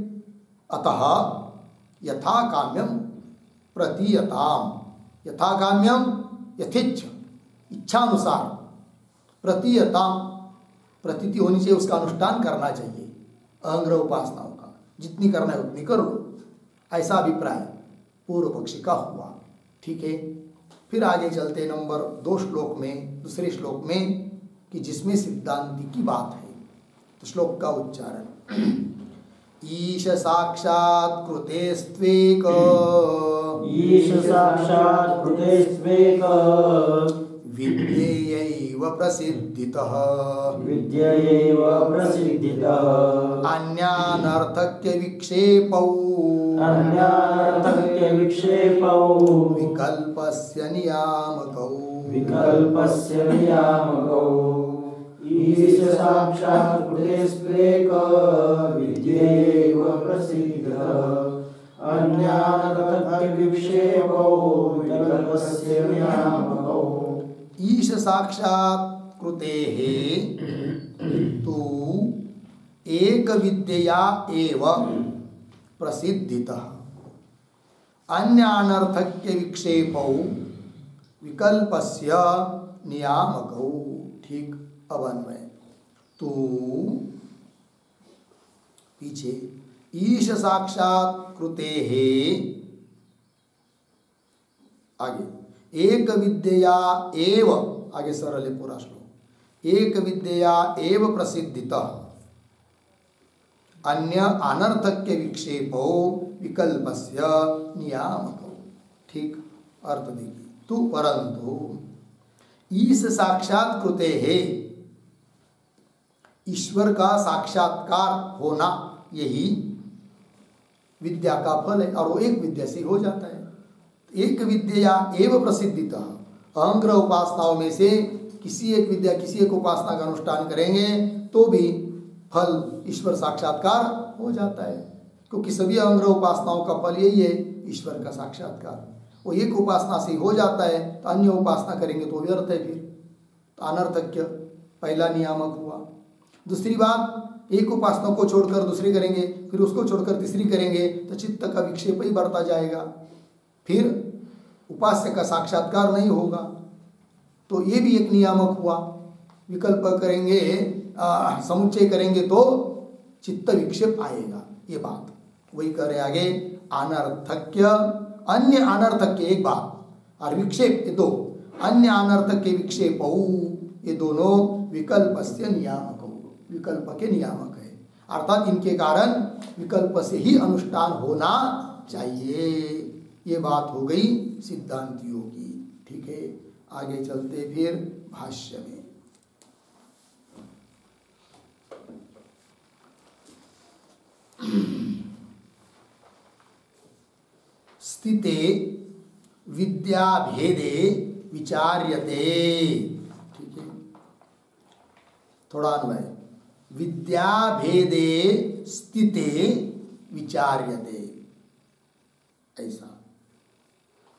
अतः यथा काम्यम प्रतीयताम, यथा काम्यम यथेच्छ, इच्छानुसार, प्रतीयताम, प्रतीति होनी चाहिए, उसका अनुष्ठान करना चाहिए, अहंग्रह उपासनाओं का जितनी करना है उतनी करो, ऐसा अभिप्राय पूर्व पक्षी का हुआ। ठीक है, फिर आगे चलते नंबर 2 श्लोक में, दूसरे श्लोक में, कि जिसमें सिद्धांति की बात है। तो श्लोक का उच्चारण, ईश साक्षात् कृते स्वेक, ईश साक्षात् कृते स्वेक, विद्येयैव प्रसिद्धितः, विद्यैव प्रसिद्धितः, अन्यानर्थक्य विक्षेपौ, अन्यानर्थक्य विक्षेपौ, विकल्पस्य नियामकौ, विकल्पस्य नियामकौ, ईश साक्षात् कृते स्वेक, विद्यैव प्रसिद्धितः, अन्यानर्थक्य विक्षेपौ, विकल्पस्य नियामकौ। ईश साक्षात् कृतेः तु एक विद्यया एव प्रसिद्धितः, अन्यानर्थक्य विक्षेपौ, विकल्पस्य नियामकौ। ठीक, अब अन्वय, तू पीछे, ईश साक्षात् कृतेः, आगे एक विद्यया एव, आगे सरल है पूरा श्लोक, एक विद्यया एव प्रसिद्धितः, अन्य अनर्थक्य विक्षेपो, विकल्पस्य नियामकौ। ठीक, अर्थ देखिए, तु परंतु ईश साक्षात कृते है, ईश्वर का साक्षात्कार होना यही विद्या का फल है, और वो एक विद्या से हो जाता है। एक विद्या एव प्रसिद्धितः, अहंग्रह उपासनाओं में से किसी एक विद्या, किसी एक उपासना का अनुष्ठान करेंगे तो भी फल ईश्वर साक्षात्कार हो जाता है, क्योंकि सभी अहंग्रह उपासनाओं का फल यही है, ईश्वर का साक्षात्कार। वो एक उपासना से हो जाता है, तो अन्य उपासना करेंगे तो व्यर्थ है, फिर तो अनर्थक्य पहला नियामक हुआ। दूसरी बात, एक उपासना को छोड़कर दूसरी करेंगे, फिर उसको छोड़कर तीसरी करेंगे, तो चित्त का विक्षेप ही बढ़ता जाएगा, फिर उपास्य का साक्षात्कार नहीं होगा। तो ये भी एक नियामक हुआ। विकल्प करेंगे, समुच्चय करेंगे तो चित्त विक्षेप आएगा, ये बात वही करे आगे। अनर्थक्य, अन्य अनर्थक्य एक बात, और विक्षेप ये दो, अन्य अनर्थक्य विक्षेप, ये दोनों विकल्प से नियामक, विकल्प के नियामक है, अर्थात इनके कारण विकल्प से ही अनुष्ठान होना चाहिए। ये बात हो गई सिद्धांतियों की। ठीक है, आगे चलते फिर भाष्य में। स्थिते विद्याभेदे विचार्यते। ठीक है, थोड़ा अन्वय, विद्याभेदे स्थिते विचार्यते, ऐसा।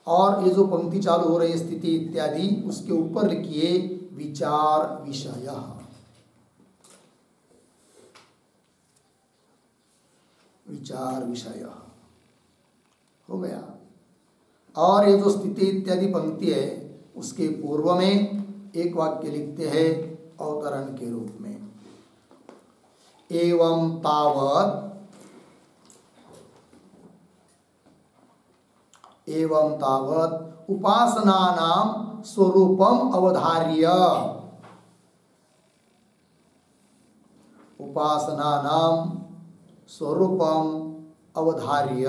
और ये जो पंक्ति चालू हो रही है स्थिति इत्यादि, उसके ऊपर लिखिए विचार विषय। विचार विषय हो गया। और ये जो स्थिति इत्यादि पंक्ति है उसके पूर्व में एक वाक्य लिखते हैं अवतरण के रूप में, एवं तावत उपासनानां स्वरूपम अवधार्य, उपासनानां स्वरूपम अवधार्य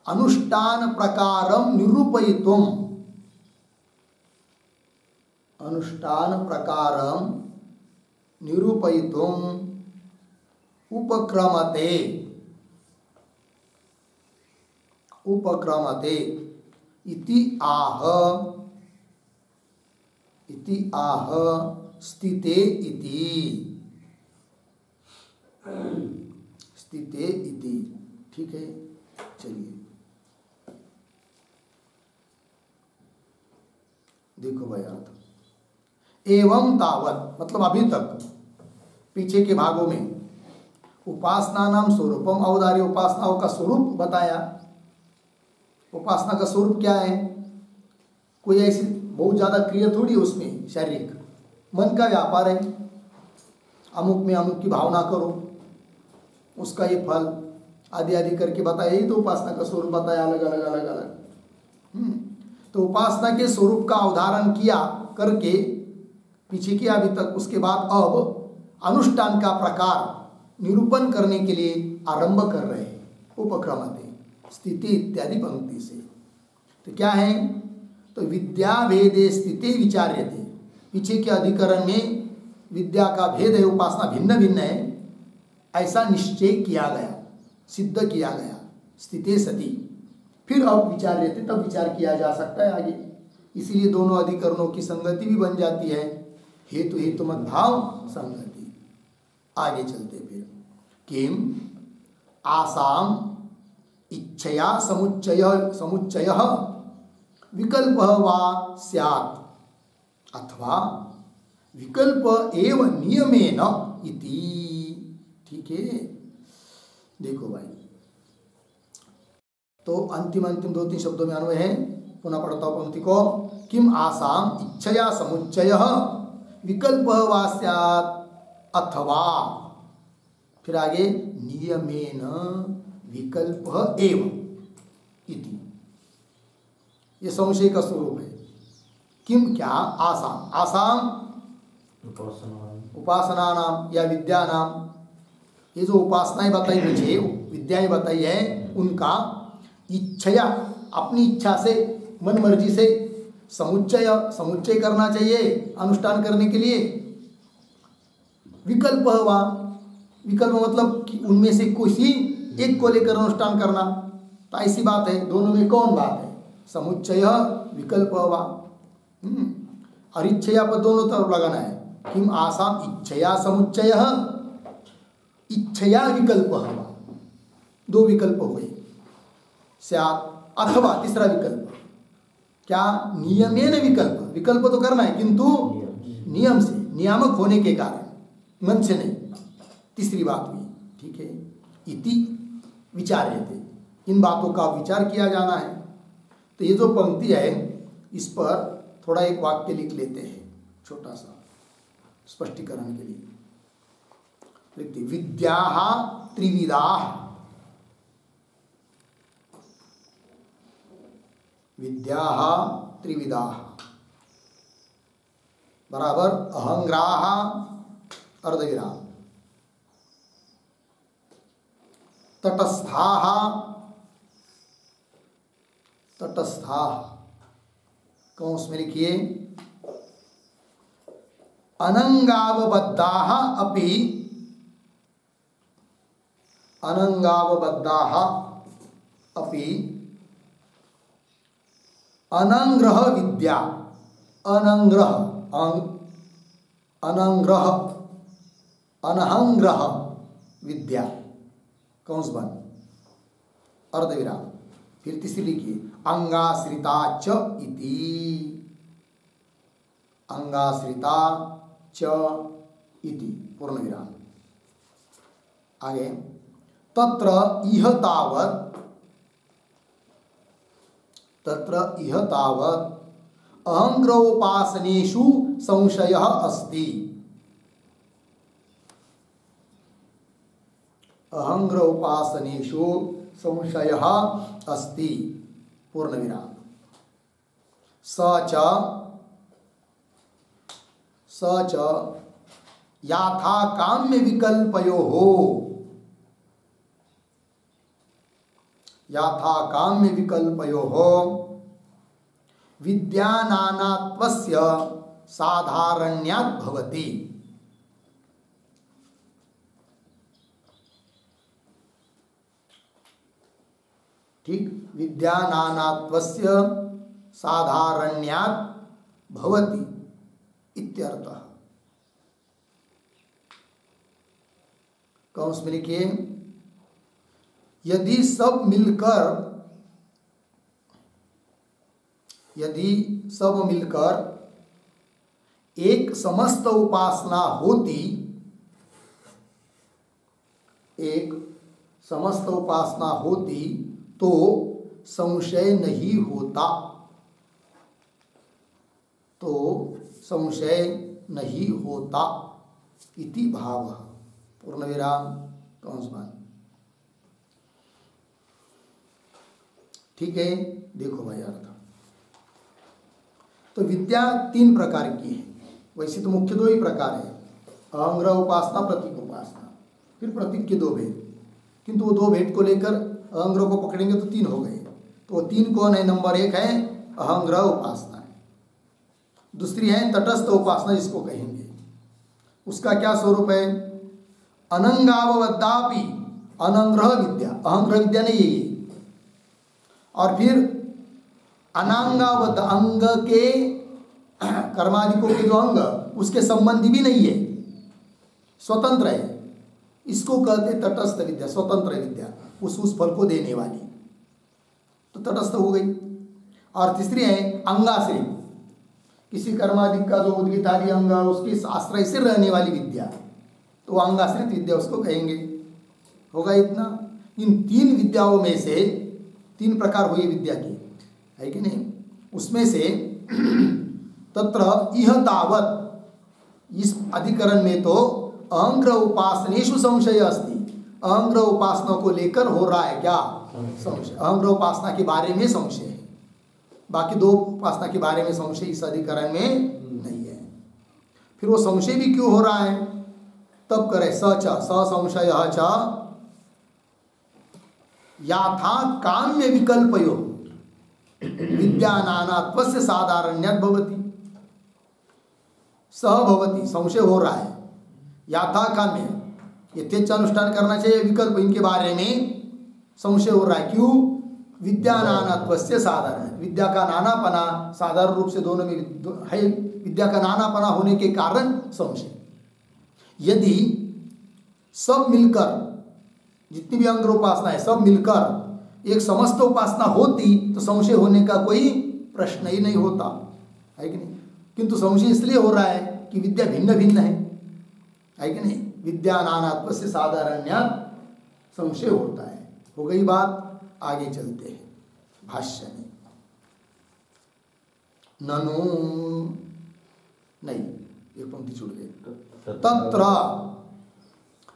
अनुष्ठान प्रकारम निरूपयितुम, अनुष्ठान प्रकारम निरूपयितुम उपक्रमते, उपक्रमते इति आह स्थिते इति, स्थिते इति। ठीक है, चलिए देखो भाई अर्थ, एवं तावत मतलब अभी तक पीछे के भागों में उपासना नाम स्वरूपम अवधार्य, उपासनाओं का स्वरूप बताया। उपासना का स्वरूप क्या है? कोई ऐसी बहुत ज्यादा क्रिया थोड़ी है उसमें, शारीरिक मन का व्यापार है। अमुक में अमुक की भावना करो, उसका ये फल आदि आदि करके बताया। यही तो उपासना का स्वरूप बताया, अलग अलग अलग अलग। तो उपासना के स्वरूप का अवधारण किया करके पीछे किया अभी तक। उसके बाद अब अनुष्ठान का प्रकार निरूपण करने के लिए आरंभ कर रहे हैं, उपक्रमते स्थिति इत्यादि पंक्ति से। तो क्या है? तो विद्या भेदे स्थिति विचार्यते, पीछे के अधिकरण में विद्या का भेद है, उपासना भिन्न भिन्न है, ऐसा निश्चय किया गया, सिद्ध किया गया स्थिति सती। फिर अब विचार्यते, तब विचार किया जा सकता है आगे। इसीलिए दोनों अधिकरणों की संगति भी बन जाती है, हेतु हेतु मत भाव संगति। आगे चलते फिर, किम आसाम इच्छया समुच्चय विकल्प वा स्यात् अथवा विकल्प एव नियमेन इति। ठीक है, देखो भाई, तो अंतिम दो तीन शब्दों में अन्वय है। पुनः पढ़ता हूं पंक्ति को, किम आसाम इच्छया समुच्चय विकल्प वा स्यात् अथवा, फिर आगे नियमेन विकल्प एव इति। ये संशय का स्वरूप है। किम क्या? आसाम, आसाम उपासना नाम या विद्या नाम, ये जो उपासनाएं बताई मुझे, विद्याएं बताई है, उनका इच्छया अपनी इच्छा से, मन मर्जी से समुच्चय करना चाहिए अनुष्ठान करने के लिए। विकल्प हुआ, विकल्प मतलब कि उनमें से किसी एक को लेकर अनुष्ठान करना। तो ऐसी बात है, दोनों में कौन बात है? समुच्चय विकल्प हुआ। और इच्छया पर दोनों तरफ लगाना है। किम आसाम इच्छया समुच्चय, इच्छया विकल्प हुआ, दो विकल्प हुए। स्यात् अथवा तीसरा विकल्प क्या? नियमेन विकल्प, विकल्प तो करना है किंतु नियम से, नियामक होने के कारण, मन से नहीं। तीसरी बात हुई। ठीक है, इति विचार्यते, इन बातों का विचार किया जाना है। तो ये जो पंक्ति है, इस पर थोड़ा एक वाक्य लिख लेते हैं, छोटा सा स्पष्टीकरण के लिए। लिखते, विद्या त्रिविधा, विद्या त्रिविधा बराबर अहंग्राह अर्धविराम, तटस्थाः तटस्थाः कौंस में लिखिए, अनंगावबद्धाः अपि, अनंगावबद्धाः अपि अनंग्रह विद्या, अनंग्रह अनंग्रह अनहंग्रह विद्या कौंस बन अर्धविराम, फिर तीसरी लिखिए अंगाश्रिता च इति, अंगाश्रिता च इति पूर्ण विराम। आगे तत्र इह तावत्, तत्र इह तावत् अहंग्रोपासनेषु संशयः अस्ति, अहंग्रोपासनेषु संशयः अस्ति पूर्ण विराम। स च याथा काम्य विकल्पयोः, याथा काम्य विकल्पयोः विद्यानानात्वस्य साधारण्यात् भवति। ठीक, विद्यानानात्वस्य साधारण्यात् भवति इत्यर्थः। कौंस में लिखिए यदि सब मिलकर, यदि सब मिलकर एक समस्त उपासना होती, एक समस्त उपासना होती तो संशय नहीं होता, तो संशय नहीं होता इति भाव पूर्ण विराम कंस बंद। ठीक है, देखो भाई अर्थ। तो विद्या तीन प्रकार की है, वैसे तो मुख्य दो ही प्रकार है, अहंग्रह उपासना, प्रतीक उपासना, फिर प्रतीक के दो भेद, किंतु वो दो भेद को लेकर अहंग्रह को पकड़ेंगे तो तीन हो गए। तो वो तीन कौन है? नंबर एक है अहंग्रह उपासना, दूसरी है तटस्थ उपासना जिसको कहेंगे, उसका क्या स्वरूप है? अनंगावद्दापि अनंग्रह विद्या, अहंग्रह विद्या नहीं है ये। और फिर अनांगावद्ध, अंग के कर्मादिकों के जो अंग उसके संबंधी भी नहीं है, स्वतंत्र है, इसको कहते तटस्थ विद्या, स्वतंत्र विद्या, उस फल को देने वाली, तो तटस्थ हो गई। और तीसरी है अंगाश्रित, किसी कर्मादिक का जो उद्गितादि अंग उसके आश्रय से रहने वाली विद्या, तो अंगाश्रित विद्या उसको कहेंगे। होगा इतना। इन तीन विद्याओं में से तीन प्रकार हुई विद्या की, है कि नहीं? उसमें से तत्र इह तावत, इस अधिकरण में तो अहंग्रह उपासनेषु संशय अस्ति, अहंग्रह उपासना को लेकर हो रहा है क्या? संशय। अहंग्रह उपासना के बारे में संशय है, बाकी दो उपासना के बारे में संशय इस अधिकरण में नहीं है। फिर वो संशय भी क्यों हो रहा है? तब करे संशय च याथा काम्य विकल्पयो विद्यानानात्वस्य साधारण्यात् भवति, सहभवति, संशय हो रहा है। याथा काम्य, यथेच्छानुष्ठान करना चाहिए, विकल्प इनके बारे में संशय हो रहा है। क्यों? विद्यानानात्वस्य साधारण, विद्या का नानापना साधारण रूप से दोनों में है, विद्या का नानापना होने के कारण संशय। यदि सब मिलकर, जितनी भी अंग्र उपासना है सब मिलकर एक समस्त उपासना होती तो संशय होने का कोई प्रश्न ही नहीं होता, है कि नहीं? किंतु संशय इसलिए हो रहा है कि विद्या भिन्न भिन्न है कि नहीं? विद्या नानात्वस्य साधारण्यात् संशय होता है। हो गई बात। आगे चलते हैं भाष्य में। ननु नहीं, एक पंक्ति छूट गई। तत्र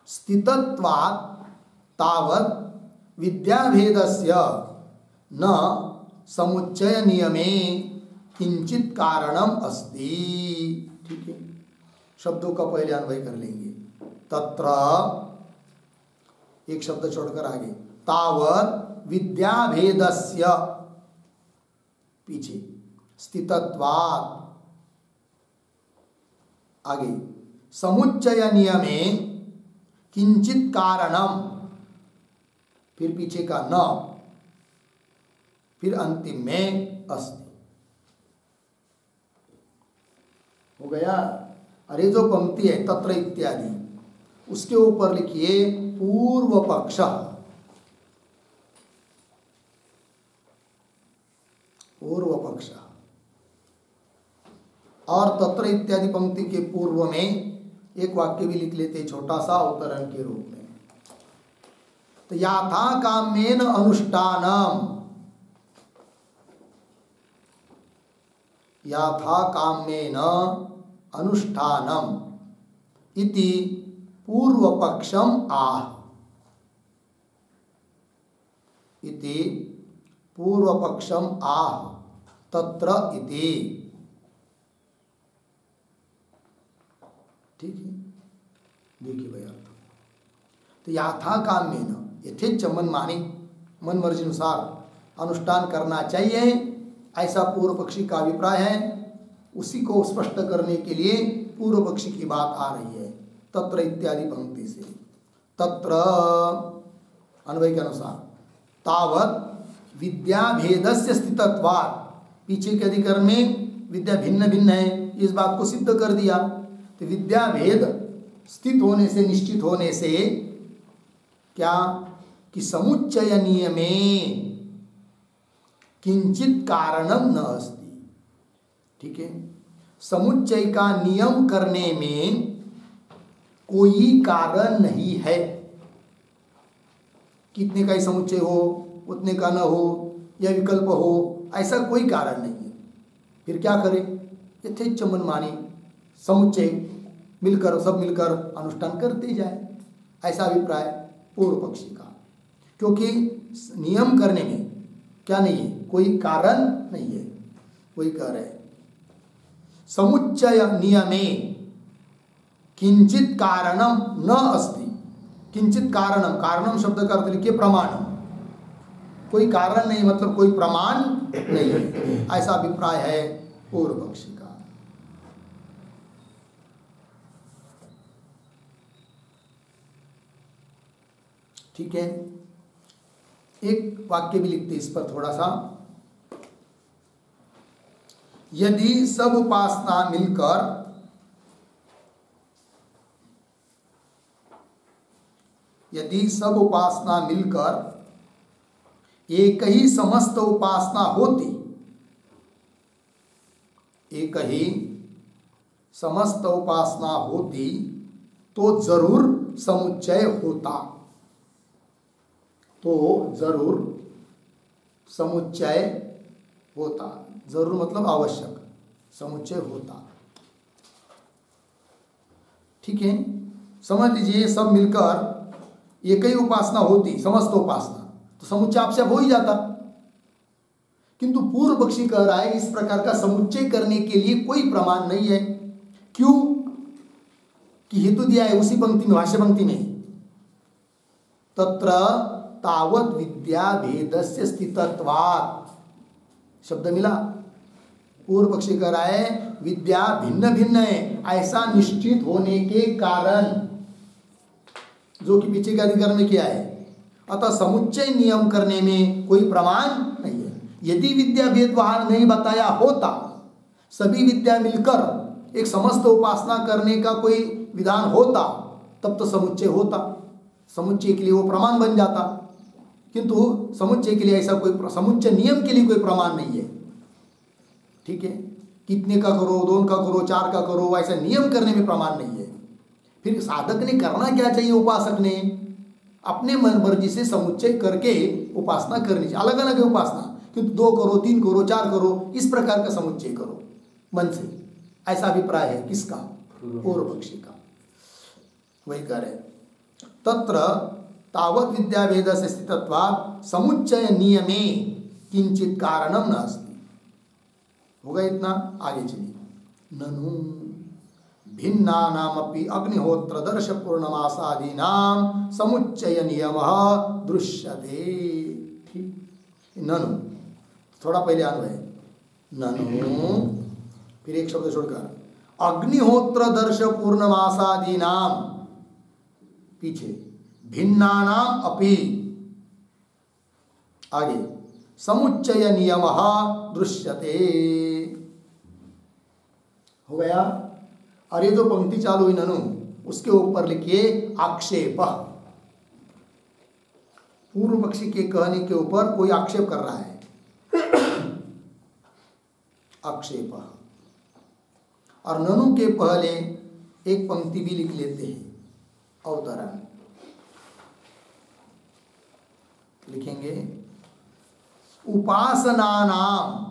स्थितत्वात् तावत् विद्याभेदस्य न समुच्चय नियमे किंचित कारणम अस्ति। ठीक है, शब्दों का पहले अन्वय कर लेंगे। तत्र एक शब्द छोड़कर आगे, तावत् विद्याभेदस्य, पीछे स्थितत्वात्, आगे समुच्चय नियमे किंचित कारणम, फिर पीछे का न, फिर अंतिम में अस्ति। हो गया। अरे जो पंक्ति है तत्र इत्यादि, उसके ऊपर लिखिए पूर्व पक्ष। पूर्व पक्ष। और तत्र इत्यादि पंक्ति के पूर्व में एक वाक्य भी लिख लेते छोटा सा अवतरण के रूप में। तो याथा काम्येन अनुष्ठानम, याथा काम्येन अनुष्ठानम इति पूर्व पक्षम आह, इति पूर्व पक्षम आह तत्र इति। ठीक है, देखिए भाई अर्थ। तो याथा काम्येन यथेच्छ मन माने, मन मर्जी अनुसार अनुष्ठान करना चाहिए, ऐसा पूर्व पक्षी का अभिप्राय है। उसी को स्पष्ट करने के लिए पूर्व पक्षी की बात आ रही है तत्र इत्यादि पंक्ति से। तत्र अन्वय के अनुसार तावत विद्या भेदस्य स्थितत्वात्, पीछे के अधिकरण में विद्या भिन्न भिन्न है, इस बात को सिद्ध कर दिया। तो विद्या भेद स्थित होने से, निश्चित होने से क्या कि समुच्चय नियमे किंचित कारणम न अस्ति। ठीक है, समुच्चय का नियम करने में कोई कारण नहीं है। कितने का ही समुच्चय हो, उतने का न हो, या विकल्प हो, ऐसा कोई कारण नहीं है। फिर क्या करें? यथेच्छ मन माने समुच्चय मिलकर, सब मिलकर अनुष्ठान करते जाए, ऐसा अभिप्राय पूर्व पक्षी का। क्योंकि नियम करने में क्या नहीं है, कोई कारण नहीं है। वही कह रहे समुच्चय नियमे किंचित कारणम न अस्ति। किंचित कारणम, कारणम शब्द का अर्थ लिखिए प्रमाणम, कोई कारण नहीं मतलब कोई प्रमाण नहीं है, ऐसा अभिप्राय है पूर्व पक्षी का। ठीक है, एक वाक्य भी लिखते इस पर थोड़ा सा। यदि सब उपासना मिलकर, यदि सब उपासना मिलकर एक ही समस्त उपासना होती, एक ही समस्त उपासना होती तो जरूर समुच्चय होता, तो जरूर समुच्चय होता। जरूर मतलब आवश्यक, समुच्चय होता। ठीक है, समझ लीजिए सब मिलकर एक ही उपासना होती, समस्त उपासना, तो समुच्चय आपसे हो ही जाता। किंतु पूर्व पक्षी कह रहा है इस प्रकार का समुच्चय करने के लिए कोई प्रमाण नहीं है। क्यों? कि हेतु दिया है उसी पंक्ति में, भाष्य पंक्ति में, तत्र तावत विद्या भेदस्य स्थितत्वात् शब्द मिला। पूर्व पक्षी कह रहा है विद्या भिन्न भिन्न है, ऐसा निश्चित होने के कारण, जो कि पीछे के अधिकरण में किया है। अतः समुच्चय नियम करने में कोई प्रमाण नहीं है। यदि विद्या भेद वहां नहीं बताया होता, सभी विद्या मिलकर एक समस्त उपासना करने का कोई विधान होता, तब तो समुच्चय होता, समुच्चय के लिए वो प्रमाण बन जाता। किंतु समुच्चय के लिए ऐसा कोई, समुच्चय नियम के लिए कोई प्रमाण नहीं है। ठीक है, कितने का करो, 2 का करो, 4 का करो, ऐसा नियम करने में प्रमाण नहीं है। फिर साधक ने करना क्या चाहिए? उपासक ने अपने मन मर्जी से समुच्चय करके उपासना करनी चाहिए। अलग अलग है उपासना, किंतु 2 करो, 3 करो, 4 करो, इस प्रकार का समुच्चय करो मन से, ऐसा अभिप्राय है किसका? पूर्व पक्षी का। वही कह रहे तत्र तावत विद्या भेद से स्थितत्वात् समुच्चय नियमे किंचित कारणम नास्ति। होगा इतना, आगे चलिए। ननु भिन्नानामपि अग्निहोत्र दर्श पूर्णमासादीनां समुच्चय नियमः दृश्यते। ठीक, ननु थोड़ा पहले अन्वय, ननु फिर एक शब्द छोड़कर अग्निहोत्र दर्श पूर्णमासादीनां, पीछे भिन्नानाम अपि, आगे समुच्चय नियमः दृश्यते। हो गया। और ये जो पंक्ति चालू हुई ननु, उसके ऊपर लिखिए आक्षेप। पूर्व पक्षी के कहने के ऊपर कोई आक्षेप कर रहा है। आक्षेप। और ननु के पहले एक पंक्ति भी लिख लेते हैं, अवतरण लिखेंगे। उपासनानाम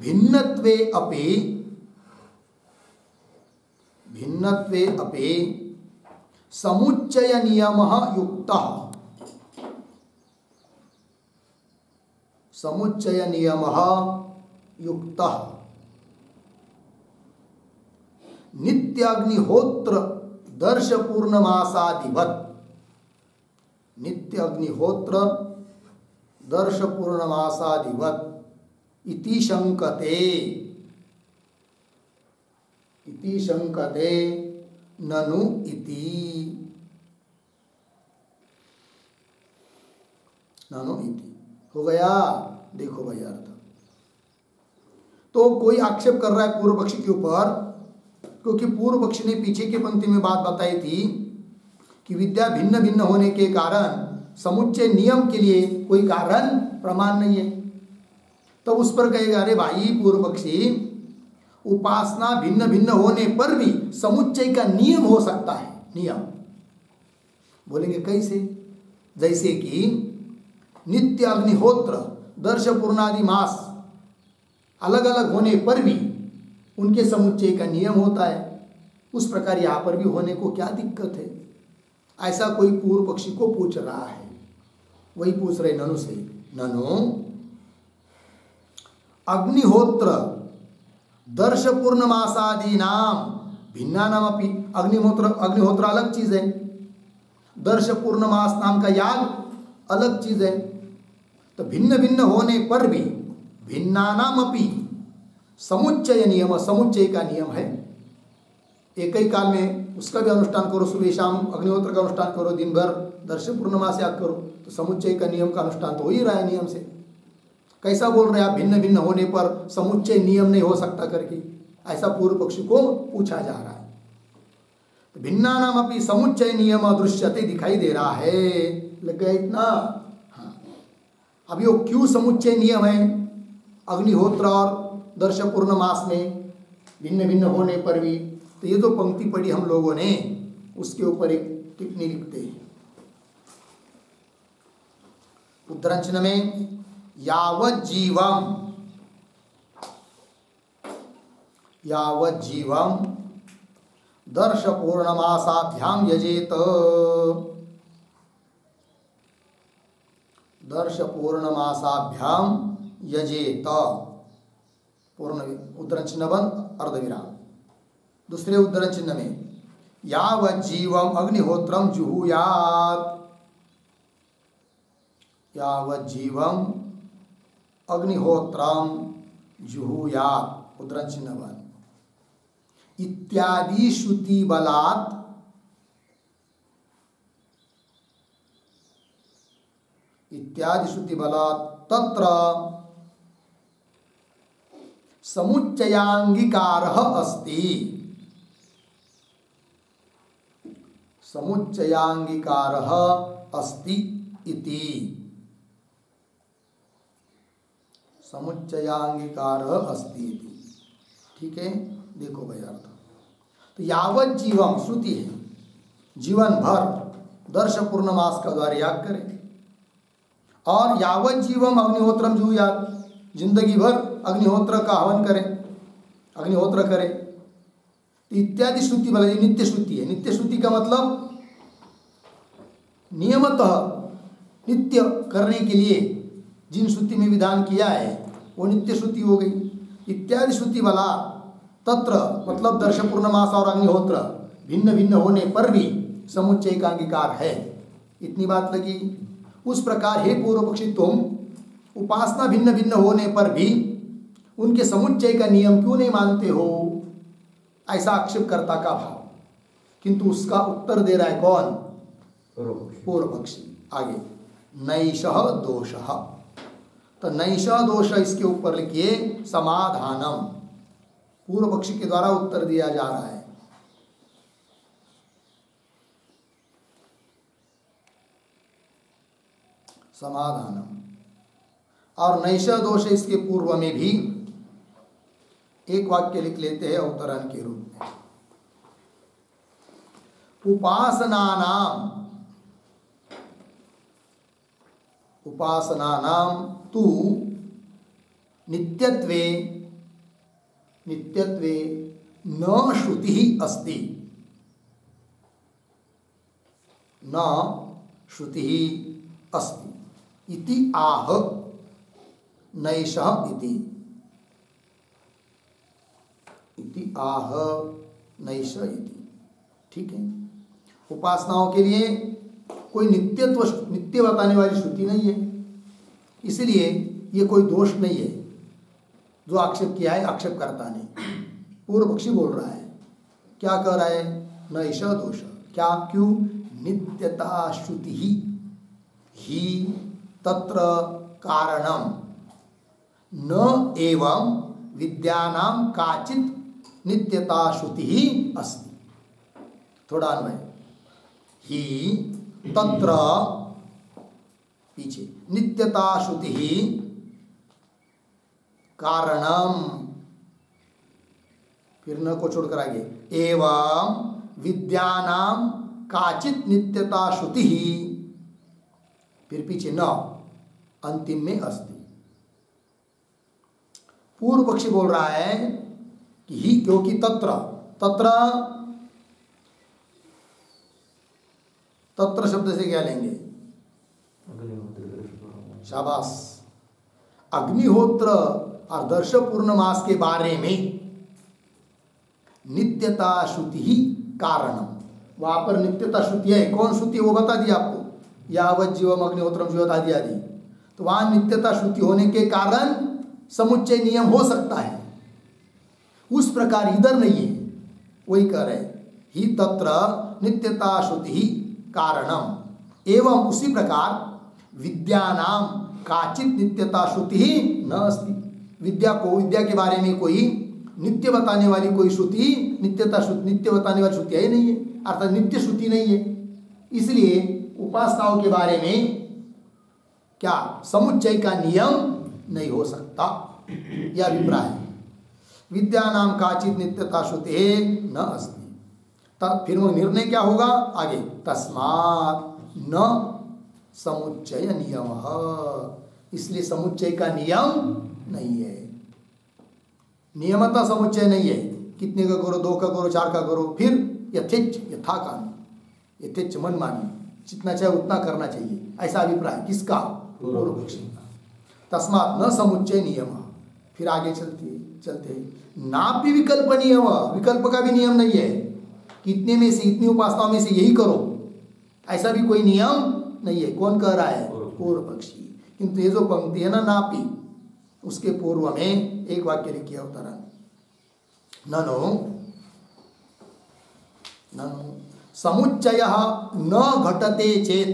भिन्नत्वे अपि समुच्चय नियमः युक्तः। समुच्चय नियमः युक्तः नित्याग्निहोत्र दर्श पूर्णमासादिवत्। नित्याग्निहोत्र दर्श पूर्णमासादिवत् इति शंकते ननु इति। हो गया। देखो भाई अर्थ। तो कोई आक्षेप कर रहा है पूर्व पक्षी के ऊपर, क्योंकि पूर्व पक्षी ने पीछे की पंक्ति में बात बताई थी कि विद्या भिन्न भिन्न होने के कारण समुच्चय नियम के लिए कोई कारण प्रमाण नहीं है। तो उस पर कहेगा, अरे भाई पूर्व पक्षी, उपासना भिन्न भिन्न होने पर भी समुच्चय का नियम हो सकता है। नियम बोलेंगे कैसे? जैसे कि नित्य अग्निहोत्र दर्श पूर्णादि मास अलग अलग होने पर भी उनके समुच्चय का नियम होता है, उस प्रकार यहाँ पर भी होने को क्या दिक्कत है? ऐसा कोई पूर्व पक्षी को पूछ रहा है। वही पूछ रहे ननु से। ननु अग्निहोत्र दर्श पूर्णमासादि नाम भिन्ना नाम अपनी। अग्निहोत्र अलग चीज है, दर्श पूर्णमास नाम का याग अलग चीज है। तो भिन्न भिन्न होने पर भी भिन्ना नाम अपनी समुच्चय नियम, समुच्चय का नियम है। एक ही काल में उसका भी अनुष्ठान करो, सुबह शाम अग्निहोत्र का अनुष्ठान करो, दिन भर दर्श पूर्णमास याग करो, तो समुच्चय का नियम का अनुष्ठान तो हो ही रहा है नियम से। कैसा बोल रहे हैं आप भिन्न भिन्न होने पर समुच्चय नियम नहीं हो सकता करके? ऐसा पूर्व पक्षी को पूछा जा रहा है। तो भिन्ना नाम अपनी समुच्चय नियम दृश्यते दिखाई दे रहा है। लग गया इतना? हाँ। अभी वो क्यों समुच्चय नियम है अग्निहोत्र और दर्श पूर्णमास में भिन्न भिन्न होने पर भी? तो ये जो पंक्ति पढ़ी हम लोगों ने, उसके ऊपर एक टिप्पणी लिखते हैं। उद्धरण चिन्ह में यावत् जीवम दर्श पूर्णमासाभ्याम यजेत। दर्श पूर्णमासाभ्याम यजेत। पूर्ण उद्धरण चिन्ह बंद, अर्धविराम। दूसरे उद्धरण चिन्ह में यावत् जीवम अग्निहोत्रम जुहुयात्। यावत् जीवम अग्निहोत्रम जुहुयात्, उद्धरण चिन्ह बंद। इत्यादि श्रुति बलात्, इत्यादि श्रुति बलात् तत्र समुच्चयांगीकारः अस्ति। समुच्चयांगीकारः अस्ति इति। समुच्चयांगीकारः अस्ति इति। ठीक है, देखो भाई अर्थ। तो यावत् जीवम श्रुति है, जीवन भर दर्श पूर्णमास का द्वार याग करे। और यावत् जीवम अग्निहोत्रम जुहुयात्, जिंदगी भर अग्निहोत्र का हवन करें, अग्निहोत्र करें। इत्यादि श्रुति वाला ये नित्य श्रुति है। नित्य श्रुति का मतलब नियमतः नित्य करने के लिए जिन श्रुति में विधान किया है वो नित्य श्रुति हो गई। इत्यादि श्रुति वाला तत्र मतलब दर्श पूर्णमास और अग्निहोत्र भिन्न भिन्न होने पर भी समुच्चय का अंगीकार है। इतनी बात लगी। उस प्रकार हे पूर्व पक्षी, तुम उपासना भिन्न भिन्न होने पर भी उनके समुच्चय का नियम क्यों नहीं मानते हो? ऐसा आक्षेपकर्ता का भाव। किंतु उसका उत्तर दे रहा है कौन? पूर्व पक्षी। आगे नैषः दोषः। तो नैषः दोष इसके ऊपर लिखिए समाधानम। पूर्व पक्षी के द्वारा उत्तर दिया जा रहा है। समाधानम। और नैष दोष इसके पूर्व में भी एक वाक्य लिख लेते हैं अवतरण के रूप में। उपासनानाम तु नित्यत्वे न श्रुति अस्ति, न श्रुति अस्ति इति आह नैषः इति आह नैष इति। ठीक है, उपासनाओं के लिए कोई नित्य बताने वाली श्रुति नहीं है, इसलिए ये कोई दोष नहीं है। जो आक्षेप किया है आक्षेप करता नहीं। पूर्व पक्षी बोल रहा है, क्या कह रहा है? नैष दोष। क्या? क्यों? नित्यता श्रुति ही तत्र कारणम न एवं विद्यानां काचित् नित्यता श्रुति ही अस्ति। थोड़ा अन्वय। ही तत्र पीछे नित्यता श्रुति ही कारणम, फिर न को छोड़कर आगे एवं विद्यानां काचित् नित्यता श्रुति ही, फिर पीछे न, अंतिम में अस्ति। पूर्व पक्षी बोल रहा है कि ही, क्योंकि तत्र शब्द से क्या लेंगे? शाबाश। अग्निहोत्र और दर्श पूर्णमास के बारे में नित्यता श्रुति ही कारणम, वहां पर नित्यता श्रुति है। कौन श्रुति है वो बता दिया आपको, यावत् जीवम अग्निहोत्रम जीवत आदि आदि। तो वहां नित्यता श्रुति होने के कारण समुच्चय नियम हो सकता है, उस प्रकार इधर नहीं है। वही कह रहे ही तत्र नित्यता श्रुति ही कारणम एवं उसी प्रकार विद्यानाम काचित नित्यता श्रुति ही न अस्ति। विद्या के बारे में कोई नित्य बताने वाली कोई श्रुति, नित्य बताने वाली श्रुति है नहीं है, अर्थात नित्य श्रुति नहीं है। इसलिए उपासनाओं के बारे में क्या समुच्चय का नियम नहीं हो सकता, यह अभिप्राय है। विद्यानाम काचित नित्यता श्रुति न अस्ति। तब फिर वो निर्णय क्या होगा आगे? तस्मात् न समुच्चय नियमः, इसलिए समुच्चय का नियम नहीं है। नियमता समुच्चय नहीं है। कितने का करो, 2 का करो, 4 का करो, फिर यथेच्छ यथाकामी, यथेच्छ मनमानी, जितना चाहे उतना करना चाहिए, ऐसा अभिप्राय किसका? पूर्व पक्षी का। तस्मात् न समुच्चय नियम। फिर आगे चलते नापि विकल्प नियम, विकल्प का भी नियम नहीं है। कितने में से, इतनी उपासनाओं में से यही करो, ऐसा भी कोई नियम नहीं है। कौन कह रहा है? पूर्व पक्षी। किंतु ये जो पंक्ति है ना नापी, उसके पूर्व में एक वाक्य लिखिए अवतरण। ननु समुच्चयः न घटते चेत,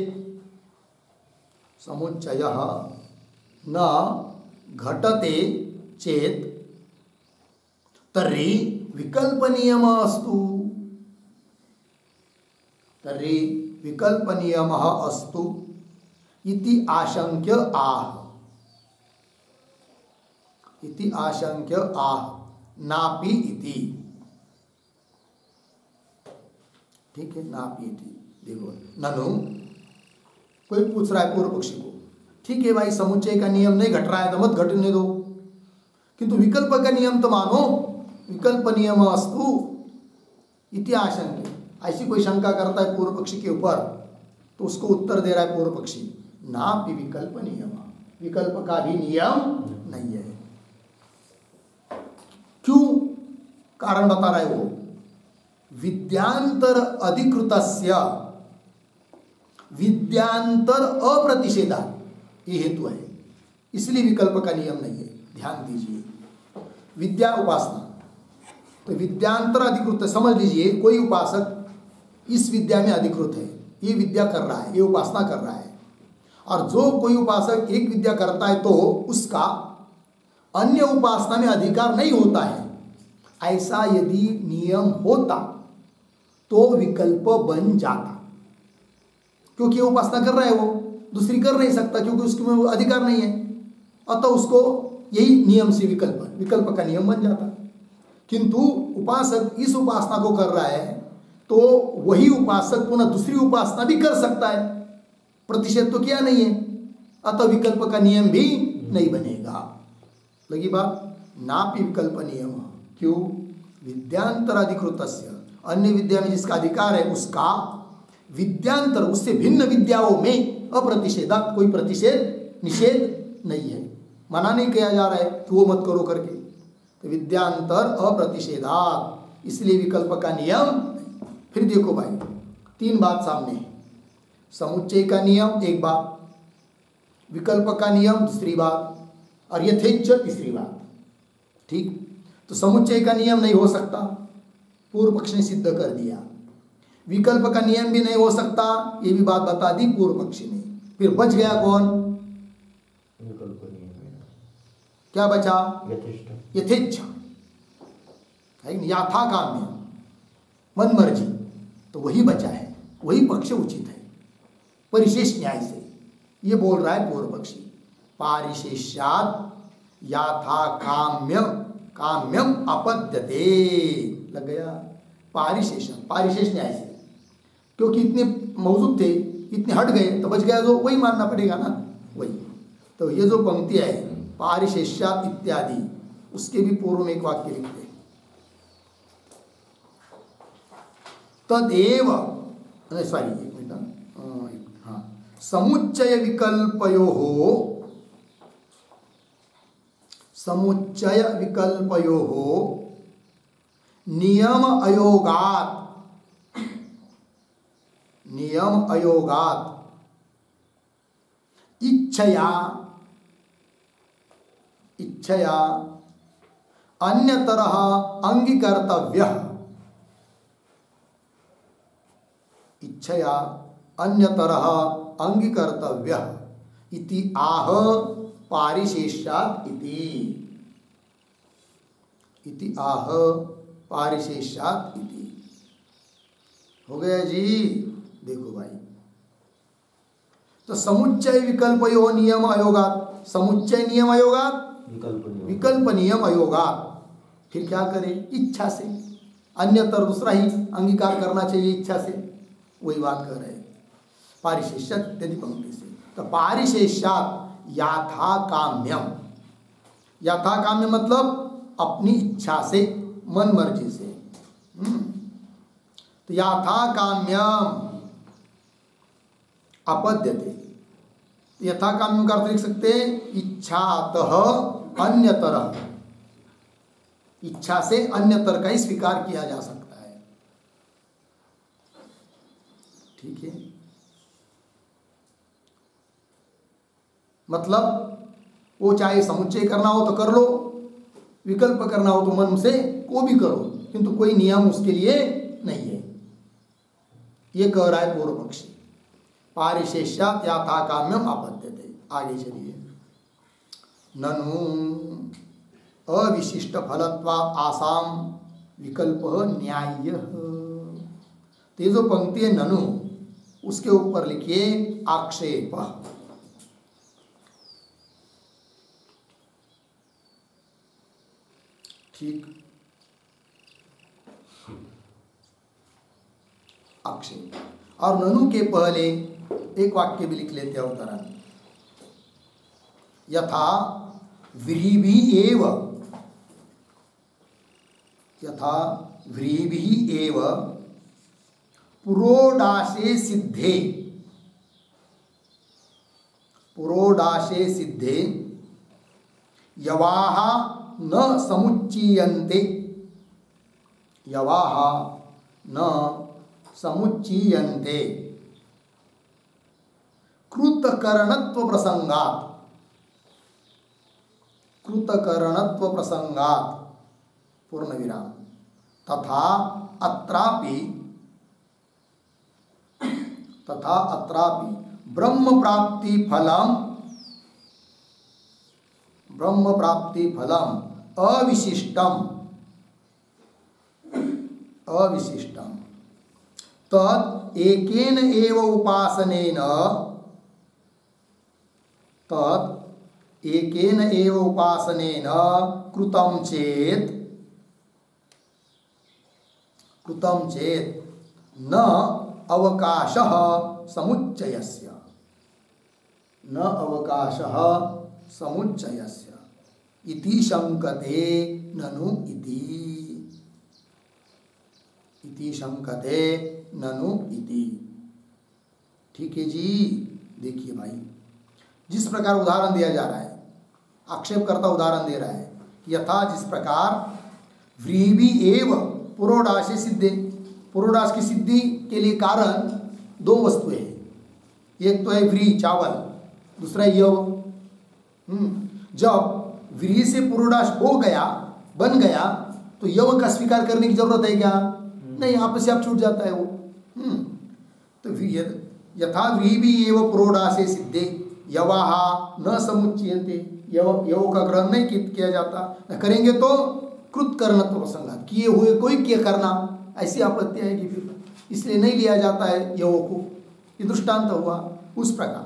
समुच्चयः न घटते चेत तर्हि विकल्प नियम अस्तु, तर्हि विकल्प नियम अस्तु इति आशंक्य आह, इति आशंक्य आह नापि इति। ठीक है, नापि इति। देखो ननु, कोई पूछ रहा है पूर्व पक्षी को, ठीक है भाई समुच्चय का नियम नहीं घट रहा है तो मत घटने दो, किंतु विकल्प का नियम तो मानो, विकल्प नियम अस्तु इति आशंक्य। ऐसी कोई शंका करता है पूर्व पक्षी के ऊपर, तो उसको उत्तर दे रहा है पूर्व पक्षी नापि विकल्प नियम, विकल्प का भी नियम नहीं है। क्यों? कारण बता रहा है वो, विद्यांतर अधिकृतस्य विद्यांतर अप्रतिषेधा, ये हेतु है, इसलिए विकल्प का नियम नहीं है। ध्यान दीजिए, विद्या उपासना, तो विद्यांतर अधिकृत, समझ लीजिए कोई उपासक इस विद्या में अधिकृत है, ये विद्या कर रहा है, ये उपासना कर रहा है, और जो कोई उपासक एक विद्या करता है तो उसका अन्य उपासना में अधिकार नहीं होता है। ऐसा यदि नियम होता तो विकल्प बन जाता, क्योंकि उपासना कर रहा है वो, दूसरी कर नहीं सकता क्योंकि उसके में अधिकार नहीं है, अतः उसको यही नियम से विकल्प का नियम बन जाता। किंतु उपासक इस उपासना को कर रहा है तो वही उपासक पुनः दूसरी उपासना भी कर सकता है, प्रतिषेध तो किया नहीं है, अतः विकल्प का नियम भी नहीं बनेगा। लगी बात? नापि विकल्प नियम, क्यों? विद्यांतर अधिकृतस्य, अन्य विद्या में जिसका अधिकार है उसका विद्यांतर, उससे भिन्न विद्याओं में अप्रतिषेधा, कोई प्रतिषेध निषेध नहीं है, मना नहीं किया जा रहा है कि वो मत करो करके। तो विद्यांतर अप्रतिषेधात, इसलिए विकल्प का नियम। फिर देखो भाई, तीन बात सामने है, समुच्चय का नियम एक बात, विकल्प का नियम दूसरी बात, और यथेच्छ तीसरी बात। ठीक, तो समुच्चय का नियम नहीं हो सकता, पूर्व पक्ष ने सिद्ध कर दिया। विकल्प का नियम भी नहीं हो सकता, ये भी बात बता दी पूर्व पक्षी ने। फिर बच गया कौन? विकल्प नियम। क्या बचा? यथेच्छ। याथा काम्य, मन मर्जी, तो वही बचा है, वही पक्ष उचित है परिशेष न्याय से। ये बोल रहा है पूर्व पक्षी, पारिशेष्यात् याथा काम्यम अपद्यते। लग गया? पारिशेष न्याय से, क्योंकि इतने मौजूद थे, इतने हट गए तो बच गया, जो वही मानना पड़ेगा ना, वही। तो ये जो पंक्ति है पारिशेष्यात् इत्यादि, उसके भी पूर्व में एक वाक्य लिखते हैं, तदेव, सॉरी एक मिनट, हाँ, समुच्चय विकल्पयोः नियम अयोगात् इच्छया अन्यतरः अंगीकर्तव्यः, इच्छया अन्यतरः अंगीकर्तव्यः इति आह पारिशेष्यात् इति आह पारिशेष्यात् इति। हो गया जी? देखो भाई, तो समुच्चय विकल्पयो नियम अयोगात्, समुच्चय नियम अयोगात्, विकल्प नियम अयोगात्। फिर क्या करें? इच्छा से, अन्यतर दूसरा ही अंगीकार करना चाहिए इच्छा से, वही बात कर रहे हैं पारिशेष्यात् इत्यादि पंक्ति से। तो पारिशेष्यात् याथा काम्यम, याथा काम्य मतलब अपनी इच्छा से, मन मर्जी से। तो याथा काम्यम अपद्यते, यथा काम्यम का अर्थ लिख सकते हैं इच्छातः अन्यतर, इच्छा से अन्यतर का ही स्वीकार किया जा सकता है। ठीक है, मतलब वो चाहे समुच्चय करना हो तो कर लो, विकल्प करना हो तो मन से को भी करो, किंतु कोई नियम उसके लिए नहीं है। ये कह रहा है पूर्व पक्षी, पारिशेष्यात् याथा काम्यम आपद्यते। आगे चलिए, ननु अविशिष्ट फलत्वात् आसाम विकल्प न्याय्य। तो ये जो पंक्ति है ननु, उसके ऊपर लिखिए आक्षेप। ठीक, आक्षेप। और ननु के पहले एक वाक्य भी लिख लेते हैं अवतरण, यथा व्रीभिः एव, यथा व्रीभिः एव पुरोडाशे सिद्धे, पुरोडाशे सिद्धे यवाः न समुच्चीयन्ते, यवाः न समुच्चीयन्ते कृतकरणत्व प्रसंगात्, कृतकरणत्व प्रसंगात् पूर्ण विराम, तथा अत्रापि ब्रह्म प्राप्ति फलम अविशिष्टम तद एकेन एव उपासनेन तत् एकेन एव उपासनेन कृतं चेत न अवकाशः समुच्चयस्य इति शंकते ननु इति। ठीक है जी। देखिए भाई, जिस प्रकार उदाहरण दिया जा रहा है, आक्षेपकर्ता उदाहरण दे रहा है, यथा जिस प्रकार व्रीहि एव पुरोडाशे सिद्धे, पुरोडाश की सिद्धि के लिए कारण दो वस्तुएं हैं, एक तो है व्रीहि चावल, दूसरा यव। जब व्रीहि से पुरोडाश हो गया, बन गया, तो यव का स्वीकार करने की जरूरत है क्या? नहीं, आप से आप छूट जाता है वो। तो यथा व्रीहि एव पुरोडाशे सिद्धे यवाह न समुच्यन्ते, यव का ग्रहण नहीं किया जाता, न करेंगे तो कृतकर्णत्व प्रसंगात, किए हुए कोई किए करना, ऐसी आपत्ति आएगी फिर, इसलिए नहीं लिया जाता है यवों को। ये दृष्टांत हुआ। उस प्रकार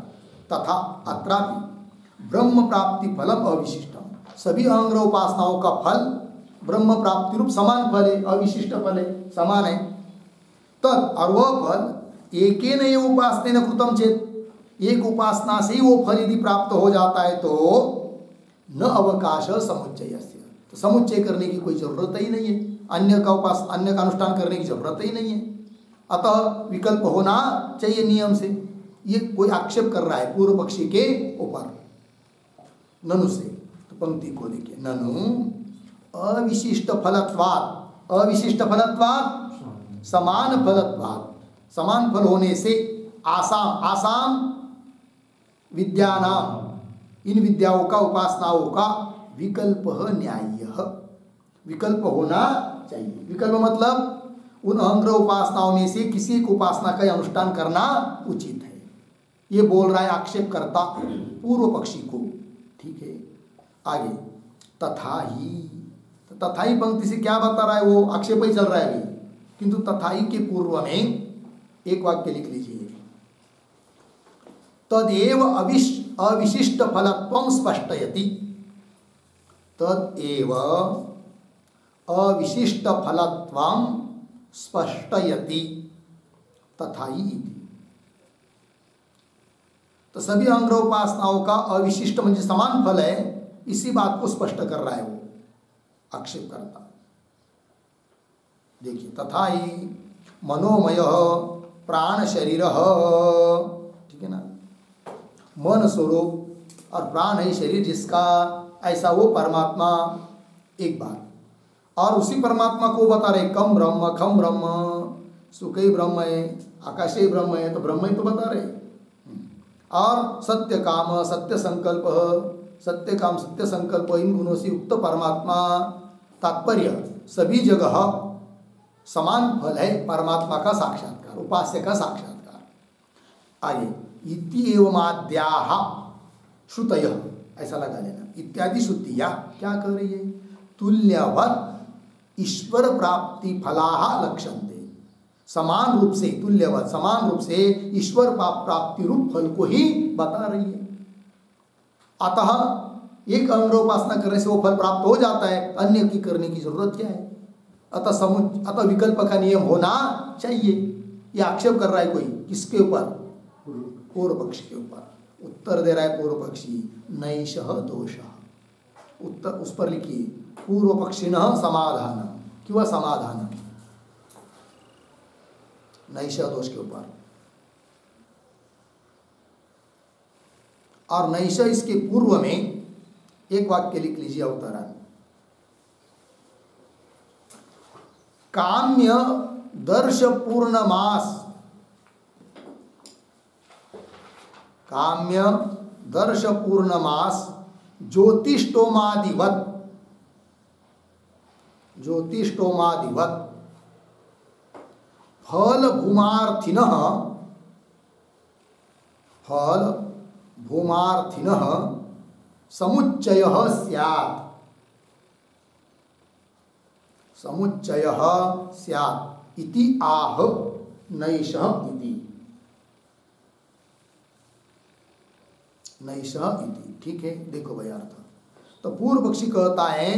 तथा अत्रापि ब्रह्म प्राप्ति फलम अविशिष्टम, सभी अंग्र उपासनाओं का फल ब्रह्म प्राप्ति रूप समान फल है, अविशिष्ट फल है, समान है। तद और वह फल एकेन एव उपासनेन कृतं चेत, एक उपासना से ही वो फल यदि प्राप्त हो जाता है तो न अवकाश समुच्चयस्य, तो समुच्चय करने की कोई जरूरत ही नहीं है, अन्य का अनुष्ठान करने की जरूरत ही नहीं है। अतः विकल्प होना चाहिए नियम से। ये कोई आक्षेप कर रहा है पूर्व पक्षी के ऊपर ननु से। तो पंक्ति को देखिए, ननु अविशिष्ट फलत्वात्, अविशिष्ट फलत्वात् समान फलत्वात्, समान फल होने से आसाम विद्यानाम, इन विद्याओं का, उपासनाओं का विकल्प न्याय्य, विकल्प होना चाहिए। विकल्प मतलब उन अंग्र उपासनाओं में से किसी एक उपासना का अनुष्ठान करना उचित है, ये बोल रहा है आक्षेप करता पूर्व पक्षी को। ठीक है, आगे तथा ही पंक्ति से क्या बता रहा है, वो आक्षेप ही चल रहा है अभी, किंतु तथा ही के पूर्व में एक वाक्य लिख लीजिए, तदेव अविशिष्ट फलत्वं स्पष्टयति, तदेव अविशिष्ट फलत्वं स्पष्टयति तथाई। तो सभी अंग्र उपासनाओं का अविशिष्ट म्हणजे समान फल है, इसी बात को स्पष्ट कर रहा है वो आक्षेप करता। देखिए, तथाई मनोमय प्राण शरीर, ठीक है ना, मन स्वरूप और प्राण है शरीर जिसका, ऐसा वो परमात्मा एक बात। और उसी परमात्मा को बता रहे कम ब्रह्म, खम ब्रह्म, सुखई ब्रह्म है, आकाशे ब्रह्म है, तो ब्रह्म ही तो बता रहे। और सत्य काम सत्य संकल्प, सत्य काम सत्य संकल्प, इन गुणों से युक्त परमात्मा। तात्पर्य सभी जगह समान फल है परमात्मा का साक्षात्कार, उपास्य का साक्षात्कार। आगे इति एवमाद्याः श्रुतयः, ऐसा लगा लेना, इत्यादि श्रुतियाँ क्या कर रही है, तुल्यवत् ईश्वर प्राप्ति फलाः लक्ष्यन्ते, समान रूप से, तुल्यवत् समान रूप से ईश्वर प्राप्ति रूप फल को ही बता रही है। अतः एक अंग उपासना करने से वो फल प्राप्त हो जाता है, अन्य की करने की जरूरत क्या है। अतः विकल्प का नियम होना चाहिए। ये आक्षेप कर रहा है कोई, किसके ऊपर, पूर्व पक्षी के ऊपर। उत्तर दे रहा है पूर्व पक्षी, नैषः दोषः। उत्तर उस पर लिखिए, पूर्व पक्षिणः समाधान, किंवा समाधान, नैषः दोष के ऊपर। और नैषः इसके पूर्व में एक वाक्य लिख लीजिए अवतरण, काम्य दर्श पूर्णमास, काम्य दर्श पूर्णमास ज्योतिष्टोमादिवत, ज्योतिष्टोमादिवत फल भूमार्थिनः, फल भूमार्थिनः समुच्चयः स्यात्, समुच्चयः स्यात् इति आह नैषः इति। नैषः इति। ठीक है, देखो भाई अर्थ। तो पूर्व पक्षी कहता है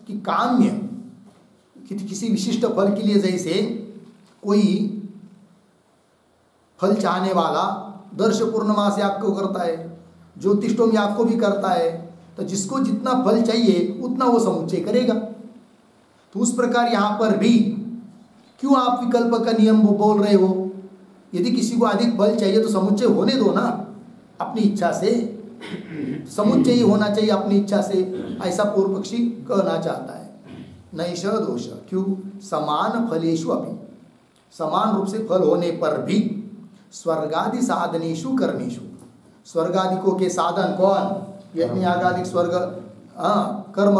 कि काम्य किसी विशिष्ट फल के लिए, जैसे कोई फल चाहने वाला दर्श पूर्णमास याग को करता है, ज्योतिष्ठोम याग को भी करता है, तो जिसको जितना फल चाहिए उतना वो समुच्चय करेगा। तो उस प्रकार यहाँ पर भी क्यों आप विकल्प का नियम बोल रहे हो? यदि किसी को अधिक फल चाहिए तो समुच्चय होने दो ना, अपनी इच्छा से समुच्चय ही होना चाहिए अपनी इच्छा से, ऐसा पूर्व पक्षी कहना चाहता है। नैष दोष, क्यों? समान फलेषु अपि, समान रूप से फल होने पर भी स्वर्गादि साधनेषु कर्मेषु, स्वर्गादिकों के साधन कौन? यज्ञ यागादि स्वर्ग कर्म,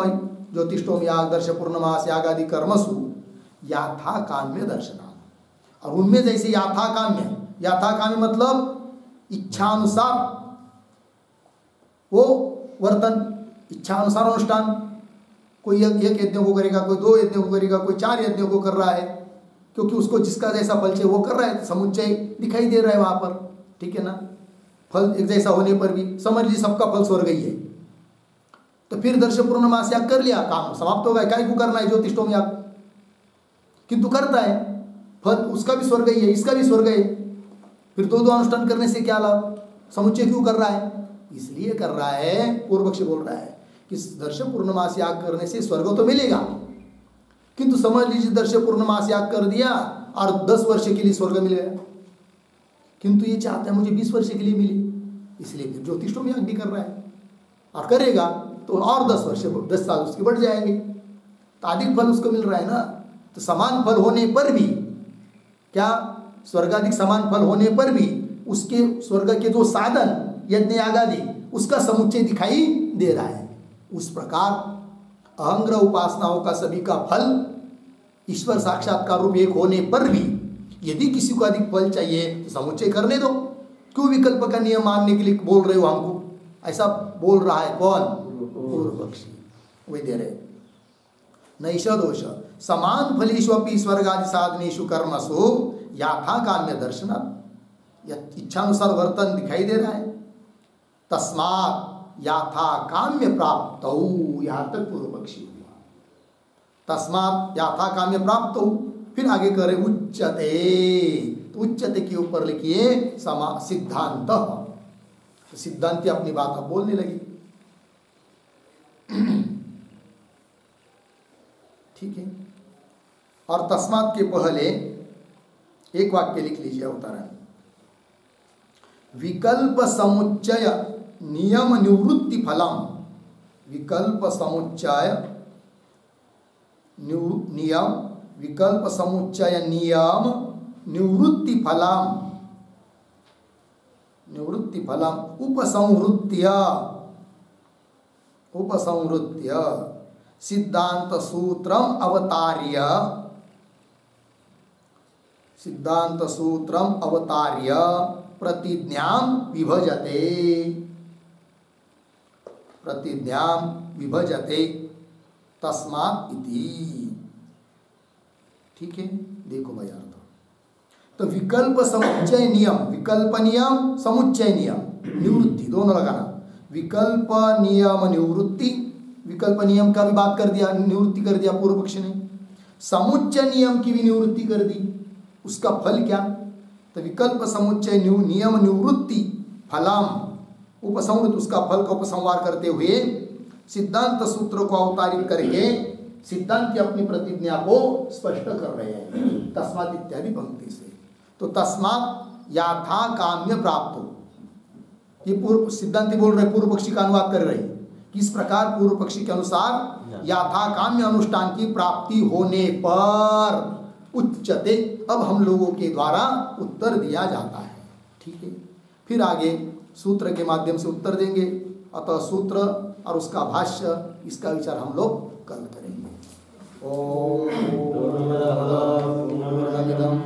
ज्योतिष्ठोम याग दर्श पूर्णमास यागादि कर्मसु याथा काम्य दर्शना। और उनमें जैसे याथा काम्य मतलब इच्छानुसार वो वर्तन, इच्छानुसार अनुष्ठान। कोई एक यज्ञ को करेगा, कोई 2 यज्ञ को करेगा, कोई 4 यज्ञों को कर रहा है, क्योंकि उसको जिसका जैसा फल चाहिए वो कर रहा है, समुच्चय दिखाई दे रहा है वहां पर। ठीक है ना? फल एक जैसा होने पर भी समझ लीजिए सबका फल स्वर्ग ही है, तो फिर दर्श पूर्णमास याग कर लिया, काम समाप्त हो गया। क्या को करना है ज्योतिष्ठोम याग, किंतु करता है, फल उसका भी स्वर्ग ही है, इसका भी स्वर्ग है। फिर 2 अनुष्ठान करने से क्या लाभ? समुच्चय क्यों कर रहा है? इसलिए कर रहा है, पूर्व पक्षी बोल रहा है कि दर्श पूर्णमास याग करने से स्वर्ग तो मिलेगा, किंतु समझ लीजिए दर्श पूर्णमास याग कर दिया और 10 वर्ष के लिए स्वर्ग मिल गया, किंतु ये चाहता है मुझे 20 वर्ष के लिए मिले, इसलिए फिर ज्योतिष्ठोम याग भी कर रहा है। और करेगा तो और 10 साल उसके बढ़ जाएंगे, तो अधिक फल उसको मिल रहा है ना। तो समान फल होने पर भी क्या, स्वर्गाधिक समान फल होने पर भी उसके स्वर्ग के जो साधन यज्ञ यागादि उसका समुच्चय दिखाई दे रहा है। उस प्रकार अहंग्रह उपासनाओं का सभी का फल ईश्वर साक्षात्कार रूप एक होने पर भी यदि किसी को अधिक फल चाहिए तो समुच्चय करने दो। क्यों विकल्प का नियम मानने के लिए बोल रहे हो हमको? ऐसा बोल रहा है कौन? पूर्व पक्षी। वही दे रहे नैष दोष समान फलेषु अपि स्वर्गादि साधनेषु कर्मसु याथा काम्य दर्शन, इच्छानुसार वर्तन दिखाई दे रहा है। तस्मात् याथा काम्य प्राप्त, यहाँ तक पूर्व पक्षी हुआ। तस्मात् याथा काम्य प्राप्त, फिर आगे करे उच्चते, तो उच्चते के ऊपर लिखिए सिद्धांत। सिद्धांति अपनी बात अब बोलने लगी। ठीक है, और तस्मात् के पहले एक वाक्य लिख लीजिए उत्तरण। विकल्प समुच्चय नियम निवृत्ति फलम, विकल्प समुच्चय नियम, विकल्प समुच्चय नियम निवृत्ति फलम, निवृत्ति फलम उपसंहृत्य, उपसंहृत्य सिद्धांत सूत्रम अवतार्य, सिद्धांत सूत्रम अवतार्य प्रतिज्ञाम विभजते, प्रतिज्ञाम विभजते तस्मात् इति। ठीक है, देखो भाई अर्थ। तो विकल्प समुच्चय नियम, विकल्प नियम समुच्चय नियम निवृत्ति दोनों लगाना। विकल्प नियम निवृत्ति, विकल्प नियम का भी बात कर दिया, निवृत्ति कर दिया पूर्व पक्ष ने। समुच्चय नियम की भी निवृत्ति कर दी, उसका फल क्या? तो विकल्प समुच्चय नियम निवृत्ति फलम उपसंहृत, उसका फल का उपसंहार करते हुए सिद्धांत सूत्र को अवतारित करके सिद्धांत की अपनी प्रतिज्ञा को स्पष्ट कर रहे हैं तस्मात् इत्यादि पंक्ति से। तो तस्मात् याथा काम्य प्राप्त हो, ये पूर्व सिद्धांति बोल रहे, पूर्व पक्षी का अनुवाद कर रहे हैं। किस प्रकार? पूर्व पक्षी के अनुसार याथा काम्य अनुष्ठान की प्राप्ति होने पर उच्चते, अब हम लोगों के द्वारा उत्तर दिया जाता है। ठीक है, फिर आगे सूत्र के माध्यम से उत्तर देंगे। अतः सूत्र और उसका भाष्य, इसका विचार हम लोग कल करेंगे। ओम पूर्णमदः पूर्णमिदं